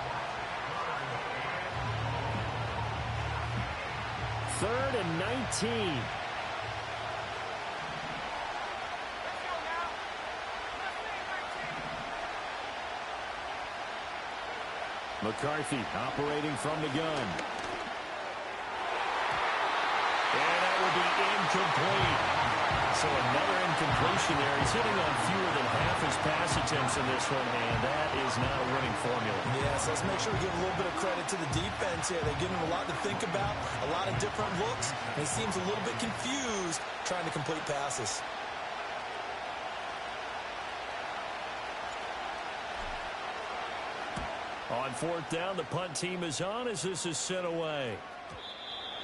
3rd and 19. McCarthy operating from the gun. And that will be incomplete. So another incompletion there. He's hitting on fewer than half his pass attempts in this one, and that is not a winning formula. Yes, let's make sure we give a little bit of credit to the defense here. They're giving him a lot to think about, a lot of different looks, and he seems a little bit confused trying to complete passes. On 4th down, the punt team is on as this is sent away.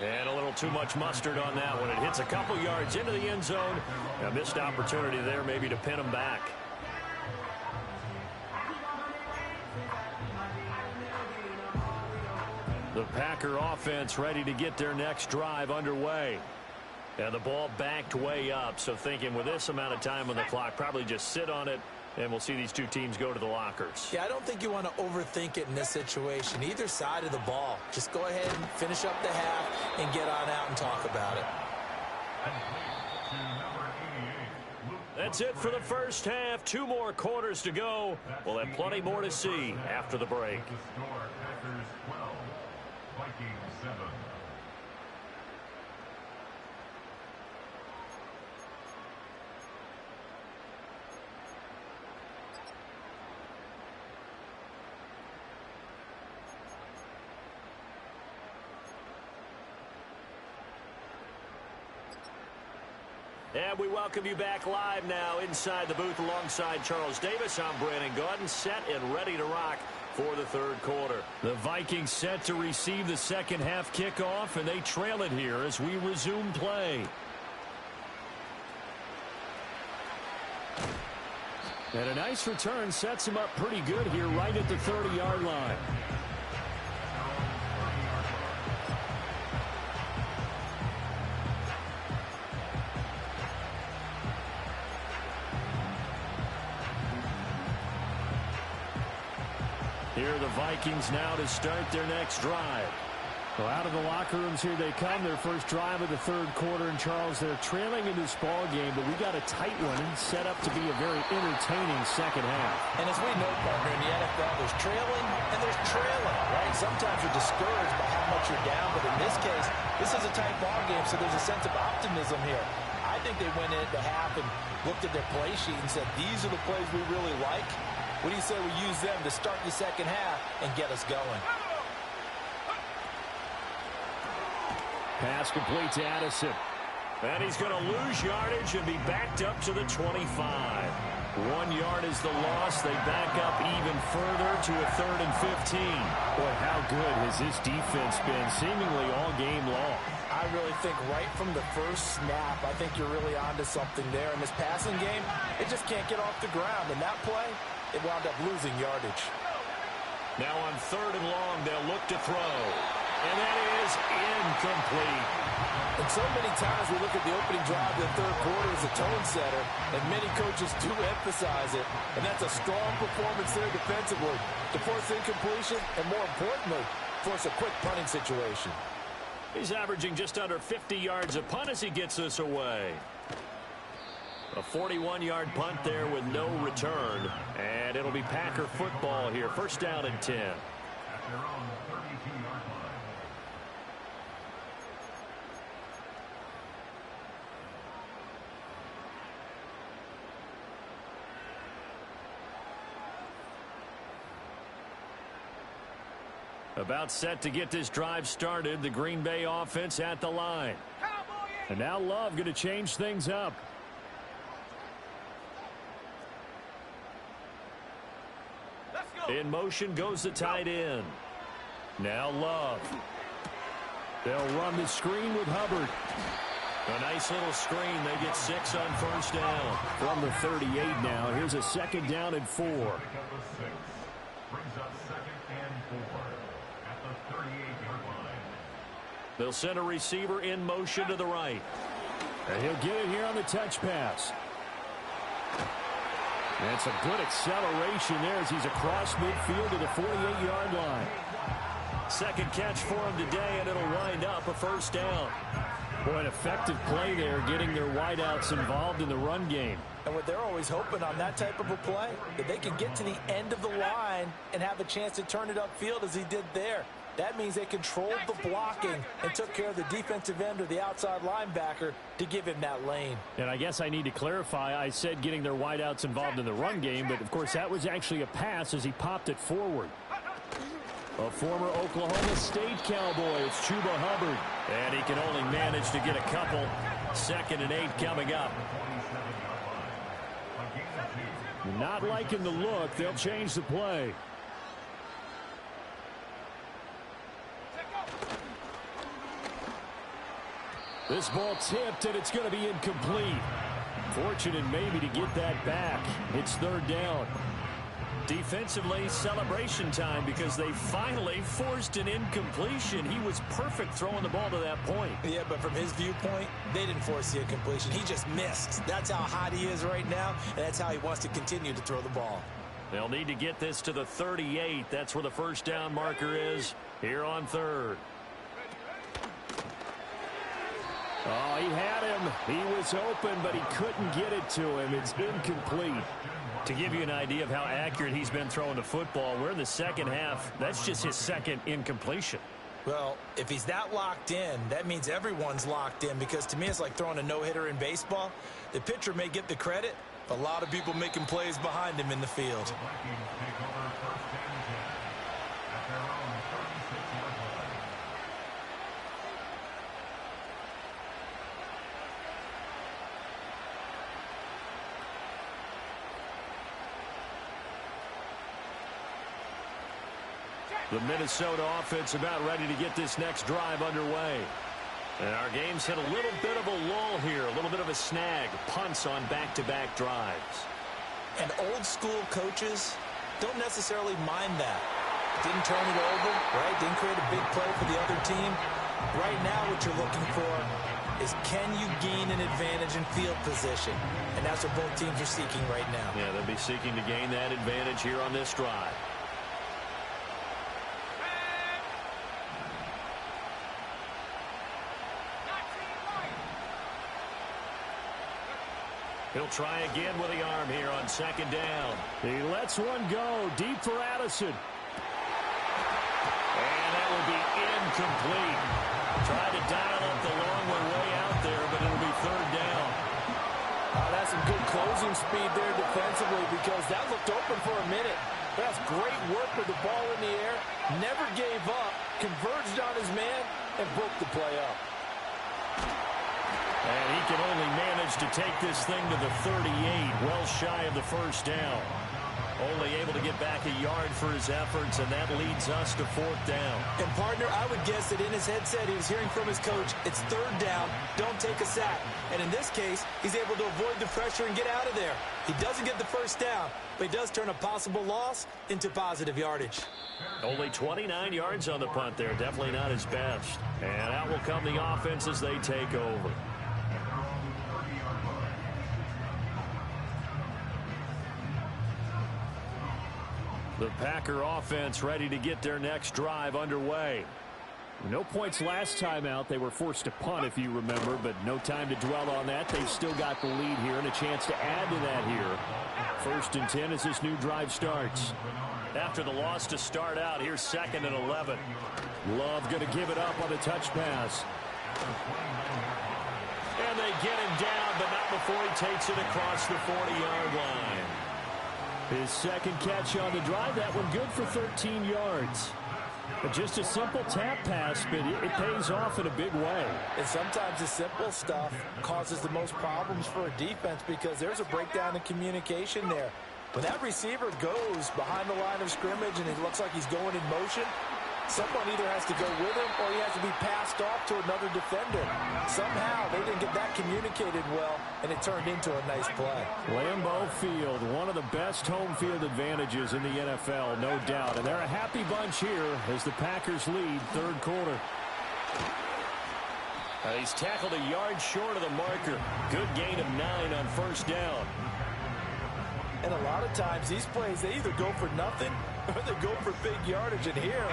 And a little too much mustard on that one. It hits a couple yards into the end zone. A missed opportunity there maybe to pin him back. The Packer offense ready to get their next drive underway. And the ball backed way up, so thinking with this amount of time on the clock, probably just sit on it, and we'll see these two teams go to the lockers. Yeah, I don't think you want to overthink it in this situation. Either side of the ball. Just go ahead and finish up the half and get on out and talk about it. That's it for the first half. 2 more quarters to go. We'll have plenty more to see after the break. Packers 12, Vikings 7. And we welcome you back live now inside the booth alongside Charles Davis. I'm Brandon Gaudin, set and ready to rock for the 3rd quarter. The Vikings set to receive the second half kickoff, and they trail it here as we resume play. And a nice return sets him up pretty good here right at the 30-yard line. Here are the Vikings now to start their next drive. Well, out of the locker rooms here they come. Their first drive of the third quarter. And, Charles, they're trailing in this ball game, but we got a tight one set up to be a very entertaining second half. And as we know, partner, in the NFL, there's trailing and there's trailing, right? Sometimes you're discouraged by how much you're down, but in this case, this is a tight ball game, so there's a sense of optimism here. I think they went into half and looked at their play sheet and said, these are the plays we really like. What do you say we use them to start the second half and get us going? Pass complete to Addison. And he's going to lose yardage and be backed up to the 25. 1 yard is the loss. They back up even further to a 3rd and 15. Boy, how good has this defense been seemingly all game long? I really think right from the first snap, I think you're really onto something there. In this passing game, it just can't get off the ground. In that play, it wound up losing yardage. Now on 3rd and long, they'll look to throw. And that is incomplete. And so many times we look at the opening drive of the third quarter as a tone setter, and many coaches do emphasize it. And that's a strong performance there defensively to force incompletion and, more importantly, force a quick punting situation. He's averaging just under 50 yards a punt as he gets this away. A 41-yard punt there with no return. And it'll be Packer football here. First down and 10. At their own 32-yard line. About set to get this drive started. The Green Bay offense at the line. And now Love going to change things up. In motion goes the tight end. Now Love. They'll run the screen with Hubbard. A nice little screen. They get 6 on first down. From the 38 now. Here's a 2nd down and 4. Brings up 2nd and 4 at the 38-yard line. They'll send a receiver in motion to the right. And he'll get it here on the touch pass. And some good acceleration there as he's across midfield to the 48-yard line. Second catch for him today, and it'll wind up a first down. Boy, an effective play there, getting their wideouts involved in the run game. And what they're always hoping on that type of a play, that they can get to the end of the line and have a chance to turn it upfield as he did there. That means they controlled the blocking and took care of the defensive end or the outside linebacker to give him that lane. And I guess I need to clarify, I said getting their wideouts involved in the run game, but of course that was actually a pass as he popped it forward. A former Oklahoma State Cowboy, it's Chuba Hubbard. And he can only manage to get a couple. 2nd and 8 coming up. Not liking the look. They'll change the play. This ball tipped, and it's going to be incomplete. Fortunate maybe to get that back. It's 3rd down. Defensively, celebration time because they finally forced an incompletion. He was perfect throwing the ball to that point. Yeah, but from his viewpoint, they didn't force the incompletion. He just missed. That's how hot he is right now, and that's how he wants to continue to throw the ball. They'll need to get this to the 38. That's where the first down marker is here on 3rd. Oh, he had him. He was open, but he couldn't get it to him. It's incomplete. To give you an idea of how accurate he's been throwing the football, we're in the second half. That's just his 2nd incompletion. Well, if he's that locked in, that means everyone's locked in, because to me it's like throwing a no-hitter in baseball. The pitcher may get the credit, but a lot of people making plays behind him in the field. The Vikings take over 1st and 10 at their own 36-yard line. The Minnesota offense about ready to get this next drive underway. And our game's hit a little bit of a lull here, a little bit of a snag. Punts on back-to-back drives. And old-school coaches don't necessarily mind that. Didn't turn it over, right? Didn't create a big play for the other team. Right now what you're looking for is can you gain an advantage in field position? And that's what both teams are seeking right now. Yeah, they'll be seeking to gain that advantage here on this drive. He'll try again with the arm here on second down. He lets one go deep for Addison. And that will be incomplete. Tried to dial up the long one way out there, but it'll be third down. That's some good closing speed there defensively because that looked open for a minute. That's great work with the ball in the air. Never gave up, converged on his man, and broke the play up. And he can only manage to take this thing to the 38, well shy of the first down. Only able to get back a yard for his efforts, and that leads us to fourth down. And, partner, I would guess that in his headset he was hearing from his coach, it's third down, don't take a sack. And in this case, he's able to avoid the pressure and get out of there. He doesn't get the first down, but he does turn a possible loss into positive yardage. Only 29 yards on the punt there, definitely not his best. And out will come the offense as they take over. The Packer offense ready to get their next drive underway. No points last time out. They were forced to punt, if you remember, but no time to dwell on that. They've still got the lead here and a chance to add to that here. 1st and 10 as this new drive starts. After the loss to start out, here's 2nd and 11. Love going to give it up on the touch pass. And they get him down, but not before he takes it across the 40-yard line. His second catch on the drive, that one good for 13 yards. But just a simple tap pass, but it pays off in a big way. And sometimes the simple stuff causes the most problems for a defense because there's a breakdown in communication there. When that receiver goes behind the line of scrimmage and it looks like he's going in motion, someone either has to go with him or he has to be passed off to another defender. Somehow they didn't get that communicated well, and it turned into a nice play. Lambeau Field, one of the best home field advantages in the NFL, no doubt. And they're a happy bunch here as the Packers lead third quarter. He's tackled a yard short of the marker. Good gain of 9 on first down. And a lot of times these plays, they either go for nothing or they go for big yardage. And here,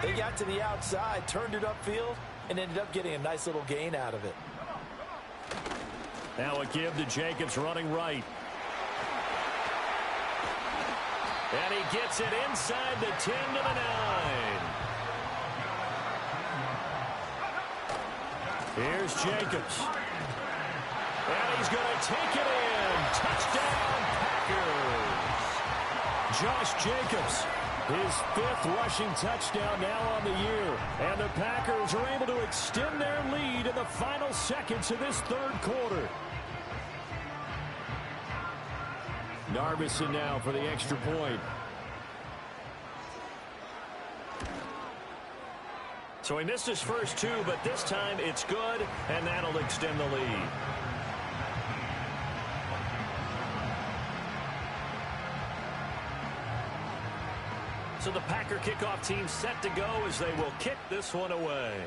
they got to the outside, turned it upfield, and ended up getting a nice little gain out of it. Now a give to Jacobs running right. And he gets it inside the 10 to the 9. Here's Jacobs. And he's going to take it in. Touchdown, Packers. Josh Jacobs, his 5th rushing touchdown now on the year. And the Packers are able to extend their lead in the final seconds of this third quarter. Narbison now for the extra point. So he missed his first 2, but this time it's good, and that'll extend the lead. So the Packer kickoff team set to go as they will kick this one away.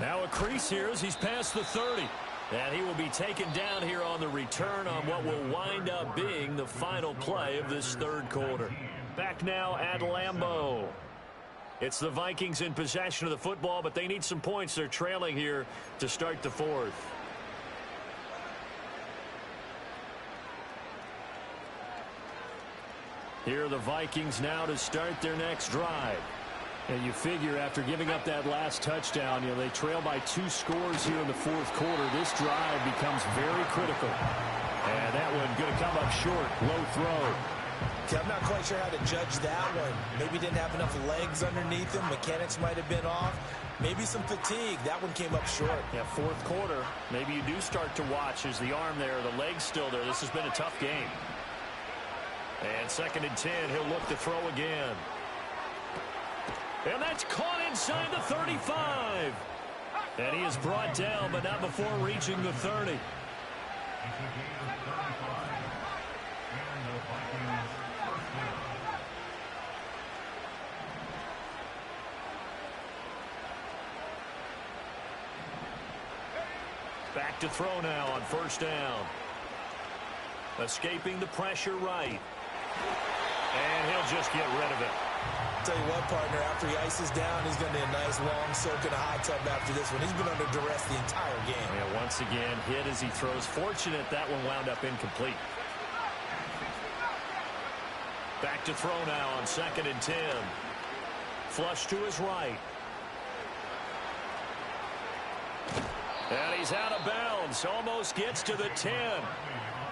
Now a crease here as he's past the 30. And he will be taken down here on the return on what will wind up being the final play of this third quarter. Back now at Lambeau. It's the Vikings in possession of the football, but they need some points. They're trailing here to start the fourth. Here are the Vikings now to start their next drive. And you figure after giving up that last touchdown, they trail by 2 scores here in the fourth quarter. This drive becomes very critical. And that one going to come up short. Low throw. Okay, I'm not quite sure how to judge that one. Maybe didn't have enough legs underneath him. Mechanics might have been off. Maybe some fatigue. That one came up short. Yeah, fourth quarter. Maybe you do start to watch as the arm there, the leg's still there. This has been a tough game. And 2nd and 10, he'll look to throw again. And that's caught inside the 35. And he is brought down, but not before reaching the 30. It's a gain of 35. And the Vikings first down. Back to throw now on first down. Escaping the pressure right. And he'll just get rid of it. Tell you what, partner, after he ices down, he's going to be a nice long soak in a hot tub after this one. He's been under duress the entire game. Yeah, once again, hit as he throws. Fortunate that one wound up incomplete. Back to throw now on 2nd and 10. Flush to his right. And he's out of bounds. Almost gets to the 10.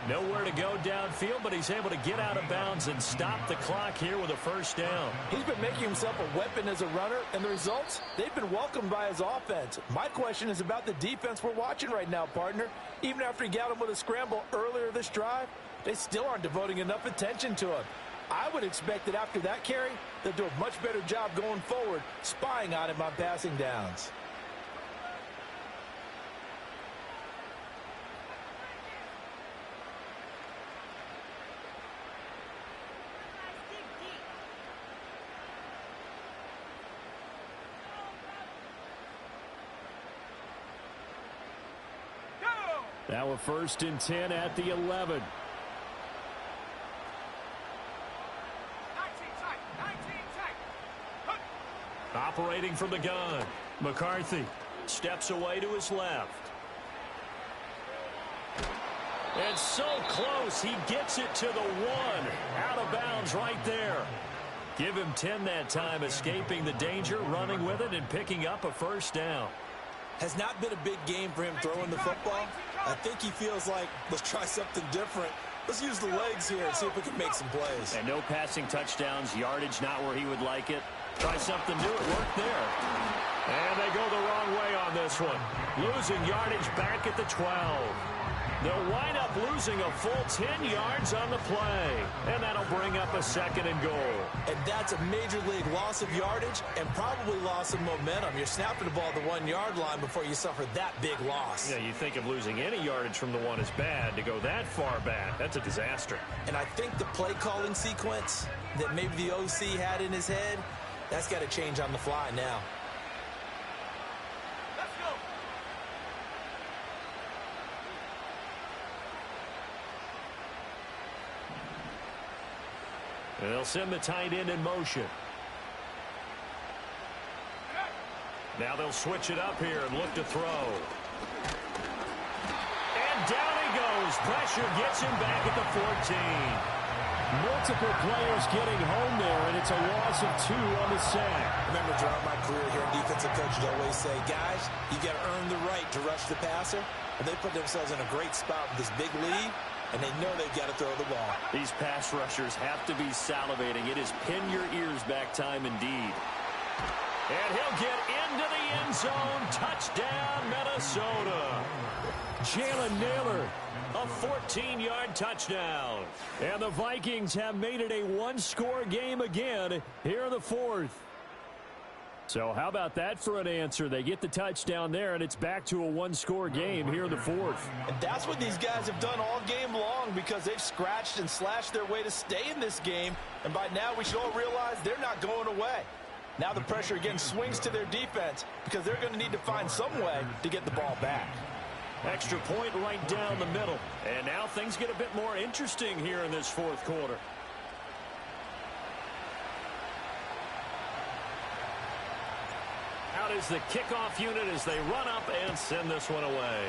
Nowhere to go downfield, but he's able to get out of bounds and stop the clock here with a first down. He's been making himself a weapon as a runner, and the results, they've been welcomed by his offense. My question is about the defense we're watching right now, partner. Even after he got him with a scramble earlier this drive, they still aren't devoting enough attention to him. I would expect that after that carry, they'll do a much better job going forward, spying on him on passing downs. Now a 1st and 10 at the 11. Operating from the gun. McCarthy steps away to his left. And so close, he gets it to the 1. Out of bounds right there. Give him 10 that time, escaping the danger, running with it, and picking up a first down. Has not been a big game for him throwing the football. I think he feels like, let's try something different. Let's use the legs here and see if we can make some plays. And no passing touchdowns, yardage not where he would like it. Try something new, it worked there. And they go the wrong way on this one. Losing yardage back at the 12. They'll wind up losing a full 10 yards on the play. And that'll bring up a 2nd and goal. And that's a major league loss of yardage and probably loss of momentum. You're snapping the ball at the 1-yard line before you suffer that big loss. Yeah, you think of losing any yardage from the 1 is bad. To go that far back, that's a disaster. And I think the play calling sequence that maybe the OC had in his head, that's got to change on the fly now. And they'll send the tight end in motion. Now they'll switch it up here and look to throw. And down he goes. Pressure gets him back at the 14. Multiple players getting home there, and it's a loss of 2 on the sack. Remember, throughout my career here, defensive coaches always say, guys, you got to earn the right to rush the passer. And they put themselves in a great spot with this big lead, and they know they've got to throw the ball. These pass rushers have to be salivating. It is pin your ears back time indeed. And he'll get into the end zone. Touchdown, Minnesota. Jalen Nailor. A 14-yard touchdown. And the Vikings have made it a 1-score game again here in the 4th. So how about that for an answer? They get the touchdown there, and it's back to a 1-score game here in the 4th. And that's what these guys have done all game long because they've scratched and slashed their way to stay in this game. And by now we should all realize they're not going away. Now the pressure again swings to their defense because they're going to need to find some way to get the ball back. Extra point right down the middle. And now things get a bit more interesting here in this 4th quarter. Out is the kickoff unit as they run up and send this one away.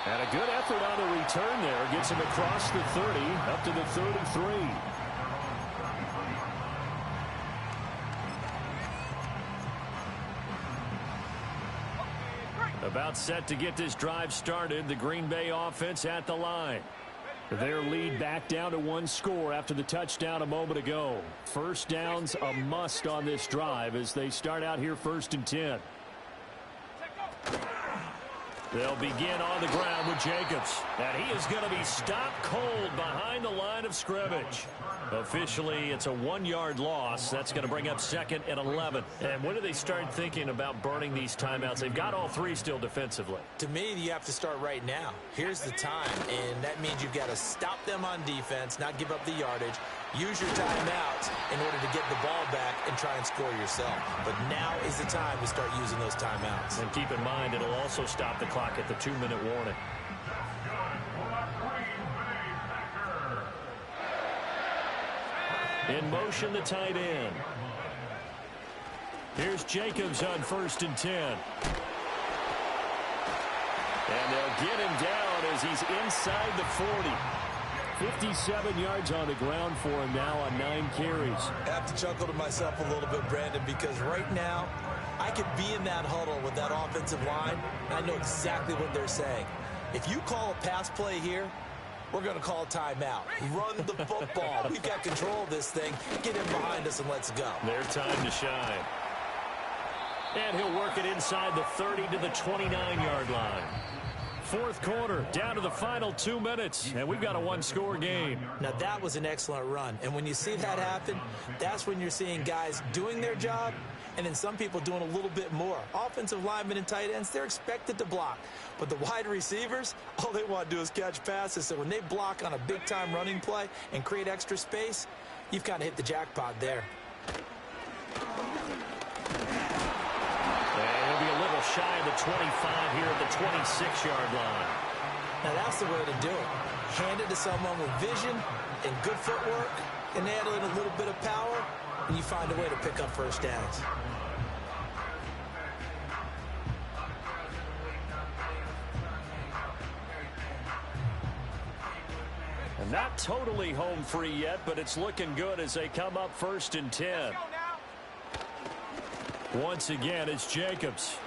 And a good effort on the return there. Gets him across the 30, up to the 33. About set to get this drive started. The Green Bay offense at the line. Their lead back down to 1 score after the touchdown a moment ago. First down's a must on this drive as they start out here 1st and 10. They'll begin on the ground with Jacobs. And he is going to be stopped cold behind the line line of scrimmage. Officially, it's a 1-yard loss. That's going to bring up 2nd and 11. And when do they start thinking about burning these timeouts? They've got all 3 still defensively. To me, you have to start right now. Here's the time, and that means you've got to stop them on defense, not give up the yardage, use your timeouts in order to get the ball back and try and score yourself. But now is the time to start using those timeouts. And keep in mind, it'll also stop the clock at the 2-minute warning. In motion, the tight end. Here's Jacobs on 1st and 10. And they'll get him down as he's inside the 40. 57 yards on the ground for him now on 9 carries. I have to chuckle to myself a little bit, Brandon, because right now I could be in that huddle with that offensive line, and I know exactly what they're saying. If you call a pass play here, we're going to call a timeout. Run the football. We've got control of this thing. Get him behind us and let's go. Their time to shine. And he'll work it inside the 30 to the 29-yard line. 4th quarter, down to the final 2 minutes, and we've got a 1-score game. Now, that was an excellent run, and when you see that happen, that's when you're seeing guys doing their job, and then some people doing a little bit more. Offensive linemen and tight ends, they're expected to block, but the wide receivers, all they want to do is catch passes, so when they block on a big-time running play and create extra space, you've kind of hit the jackpot there. Shy of the 25 here at the 26-yard line. Now that's the way to do it. Hand it to someone with vision and good footwork, and add in a little bit of power, and you find a way to pick up first downs. And not totally home free yet, but it's looking good as they come up 1st and 10. Once again, it's Jacobs.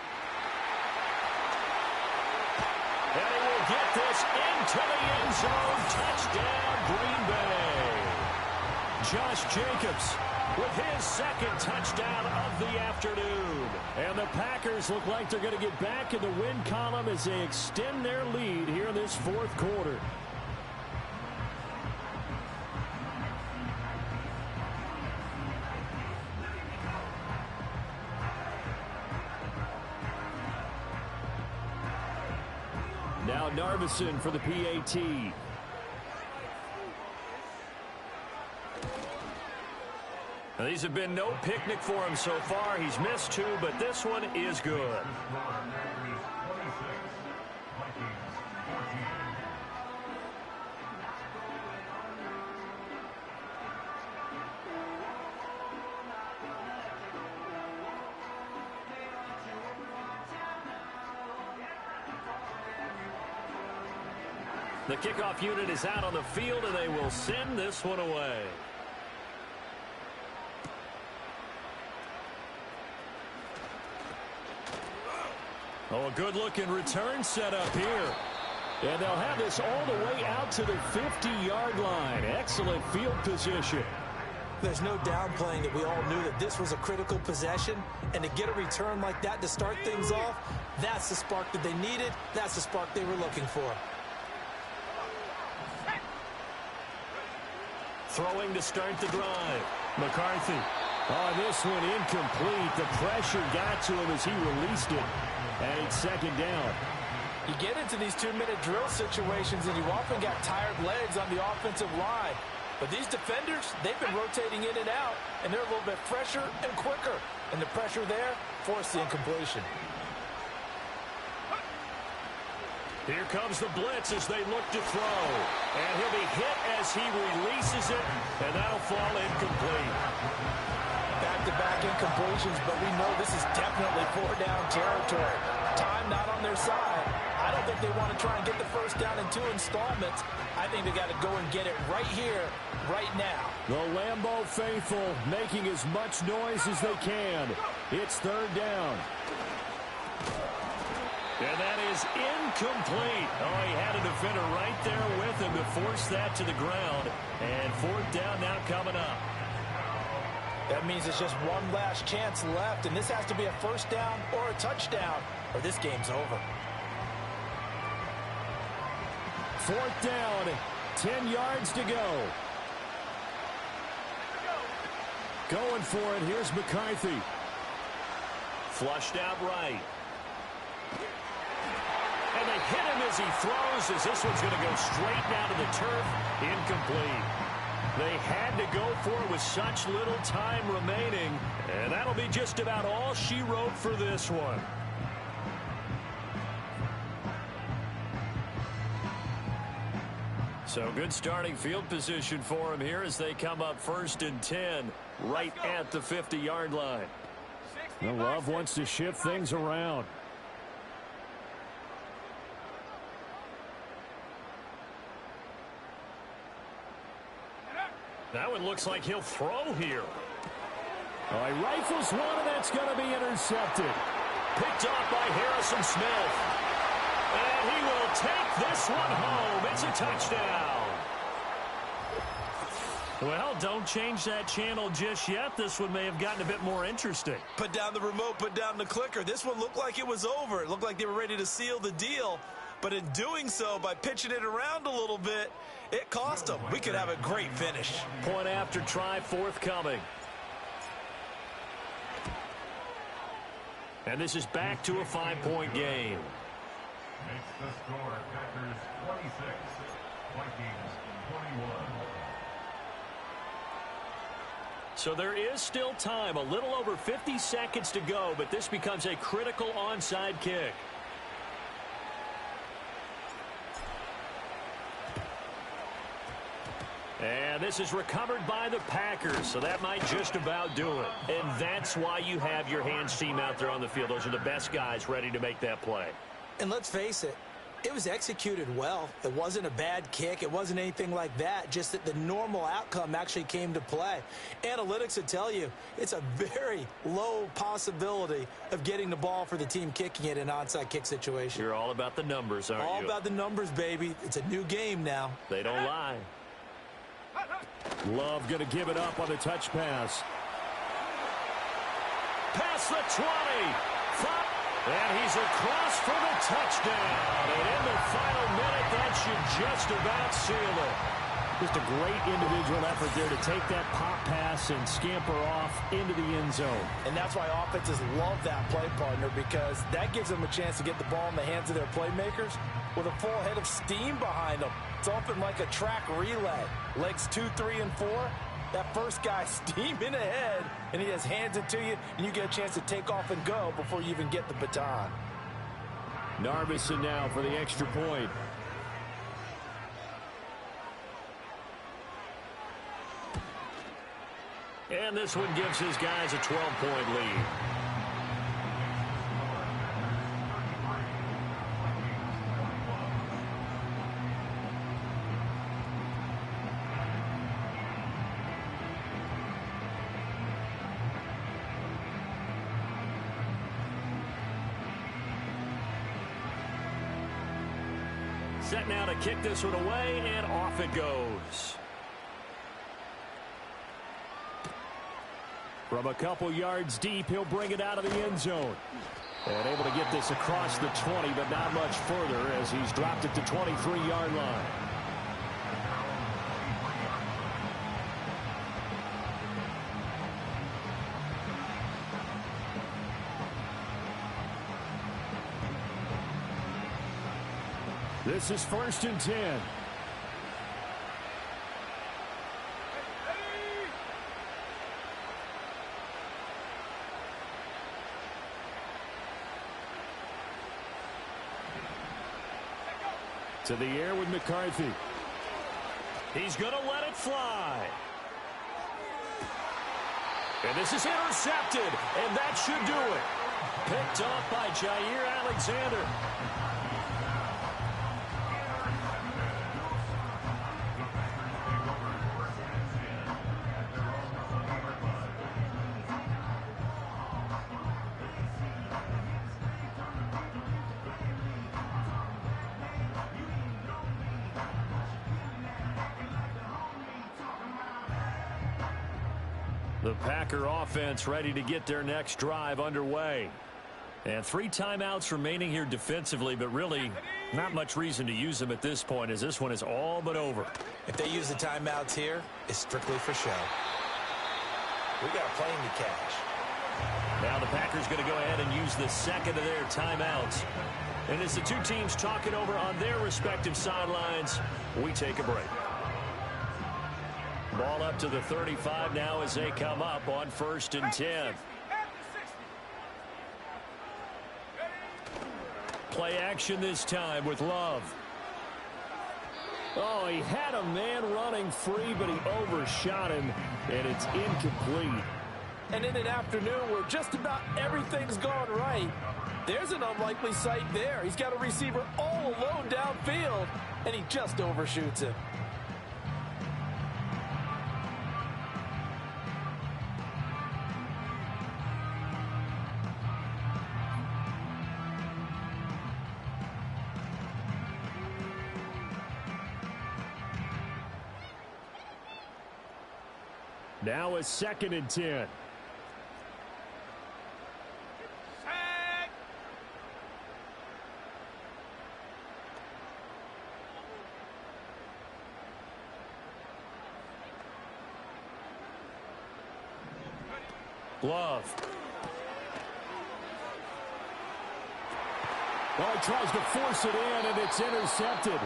And he will get this into the end zone. Touchdown, Green Bay. Josh Jacobs with his 2nd touchdown of the afternoon. And the Packers look like they're going to get back in the win column as they extend their lead here in this 4th quarter. Now Narveson for the PAT. Now, these have been no picnic for him so far. He's missed 2, but this one is good. The kickoff unit is out on the field, and they will send this one away. Oh, a good-looking return set up here. And they'll have this all the way out to the 50-yard line. Excellent field position. There's no downplaying that we all knew that this was a critical possession, and to get a return like that to start things off, that's the spark that they needed. That's the spark they were looking for. Throwing to start the drive. McCarthy. Oh, this one incomplete. The pressure got to him as he released it. And it's 2nd down. You get into these 2-minute drill situations, and you often got tired legs on the offensive line. But these defenders, they've been rotating in and out, and they're a little bit fresher and quicker. And the pressure there forced the incompletion. Here comes the blitz as they look to throw. And he'll be hit as he releases it, and that'll fall incomplete. Back-to-back incompletions, but we know this is definitely 4-down territory. Time not on their side. I don't think they want to try and get the first down in 2 installments. I think they got to go and get it right here, right now. The Lambeau faithful making as much noise as they can. It's 3rd down. And that is incomplete. Oh, he had a defender right there with him to force that to the ground. And 4th down now coming up. That means it's just one last chance left, and this has to be a first down or a touchdown, or this game's over. 4th down, 10 yards to go. Going for it. Here's McCarthy. Flushed out right. And they hit him as he throws, as this one's going to go straight down to the turf. Incomplete. They had to go for it with such little time remaining. And that'll be just about all she wrote for this one. So good starting field position for him here as they come up 1st and 10 right at the 50-yard line. The Love wants to shift things around. That one looks like he'll throw here. All right, rifles one, and that's going to be intercepted. Picked off by Harrison Smith. And he will take this one home. It's a touchdown. Well, don't change that channel just yet. This one may have gotten a bit more interesting. Put down the remote, put down the clicker. This one looked like it was over. It looked like they were ready to seal the deal. But in doing so, by pitching it around a little bit, it cost them. We could have a great finish. Point after try forthcoming. And this is back to a 5-point game. Makes the score Packers 26, Vikings 21. So there is still time, a little over 50 seconds to go, but this becomes a critical onside kick. And this is recovered by the Packers, so that might just about do it. And that's why you have your hands team out there on the field. Those are the best guys ready to make that play. And let's face it, it was executed well. It wasn't a bad kick. It wasn't anything like that, just that the normal outcome actually came to play. Analytics would tell you it's a very low possibility of getting the ball for the team kicking it in an onside kick situation. You're all about the numbers, aren't you? All about the numbers, baby. It's a new game now. They don't lie. Love going to give it up on the touch pass. Past the 20. And he's across for the touchdown. And in the final minute, that should just about seal it. Just a great individual effort there to take that pop pass and scamper off into the end zone. And that's why offenses love that play partner, because that gives them a chance to get the ball in the hands of their playmakers with a full head of steam behind them. It's often like a track relay. Legs 2, 3, and 4. That first guy steaming ahead, and he just hands it to you, and you get a chance to take off and go before you even get the baton. Narveson now for the extra point. And this one gives his guys a 12-point lead. Set now to kick this one away, and off it goes. From a couple yards deep, he'll bring it out of the end zone. And able to get this across the 20, but not much further as he's dropped it to 23-yard line. This is 1st and 10. To the air with McCarthy. He's going to let it fly. And this is intercepted, and that should do it. Picked off by Jair Alexander. The Packer offense ready to get their next drive underway. And 3 timeouts remaining here defensively, but really not much reason to use them at this point, as this one is all but over. If they use the timeouts here, it's strictly for show. We got a plane to catch. Now the Packers going to go ahead and use the second of their timeouts. And as the two teams talk it over on their respective sidelines, we take a break. Ball up to the 35 now as they come up on 1st and 10. Play action this time with Love. Oh, he had a man running free, but he overshot him, and it's incomplete. And in an afternoon where just about everything's gone right, there's an unlikely sight there. He's got a receiver all alone downfield, and he just overshoots him. Now a 2nd and 10. Love. Well, he tries to force it in, and it's intercepted.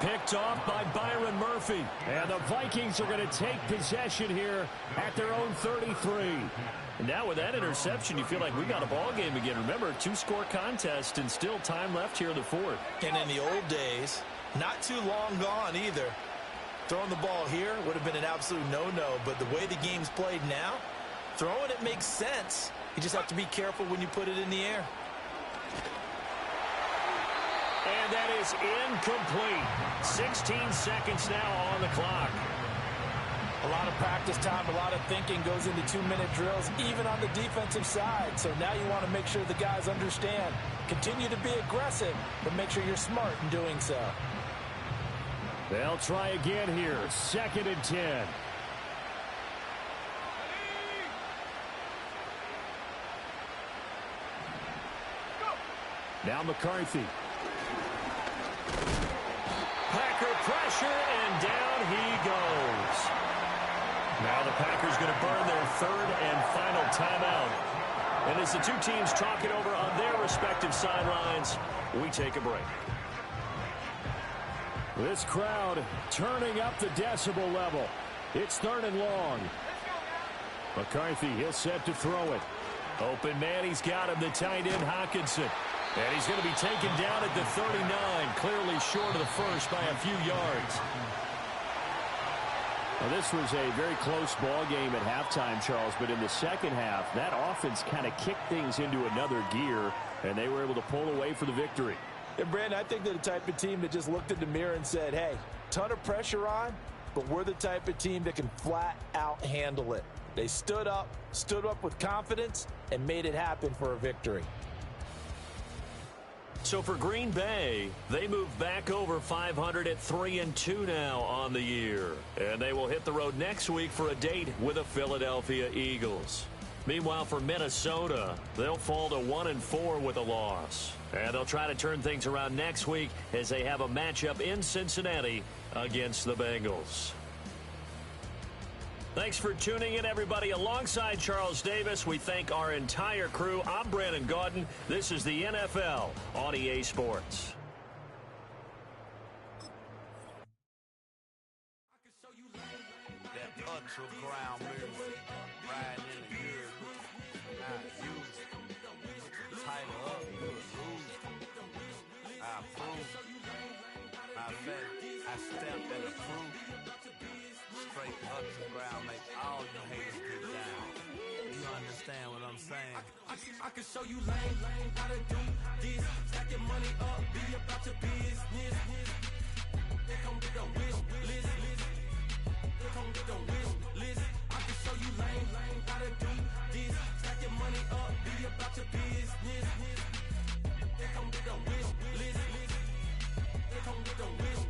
Picked off by Byron Murphy. And the Vikings are going to take possession here at their own 33. And now with that interception, you feel like we got a ball game again. Remember, a 2-score contest and still time left here in the 4th. And in the old days, not too long gone either. Throwing the ball here would have been an absolute no-no, but the way the game's played now, throwing it makes sense. You just have to be careful when you put it in the air. And that is incomplete. 16 seconds now on the clock. A lot of practice time, a lot of thinking goes into 2-minute drills, even on the defensive side. So now you want to make sure the guys understand. Continue to be aggressive, but make sure you're smart in doing so. They'll try again here. 2nd and 10. Now McCarthy. Packer pressure, and down he goes. Now the Packers going to burn their 3rd and final timeout. And as the two teams talk it over on their respective sidelines, we take a break. This crowd turning up the decibel level. It's 3rd and long. McCarthy, he'll set to throw it. Open man, he's got him, the tight end Hockenson. And he's going to be taken down at the 39, clearly short of the first by a few yards. Well, this was a very close ball game at halftime, Charles, but in the second half, that offense kind of kicked things into another gear, and they were able to pull away for the victory. And Brandon, I think they're the type of team that just looked in the mirror and said, hey, ton of pressure on, but we're the type of team that can flat out handle it. They stood up with confidence, and made it happen for a victory. So for Green Bay, they move back over 500 at 3-2 now on the year. And they will hit the road next week for a date with the Philadelphia Eagles. Meanwhile, for Minnesota, they'll fall to 1-4 with a loss. And they'll try to turn things around next week as they have a matchup in Cincinnati against the Bengals. Thanks for tuning in, everybody. Alongside Charles Davis, we thank our entire crew. I'm Brandon Gaudin. This is the NFL on EA Sports. That ultra ground move, riding in the good, I use it. Tighten up, lose. I approve. I bet I stepped and approved. Straight ultra ground make all you haters get down. You understand what I'm saying? I can show you lame, how to do this. Stack your money up, be about your business. They come with the wish list. They come with the wish list. I can show you lame, how to do this. Stack your money up, be about your business. They come with the wish list. They come with the wish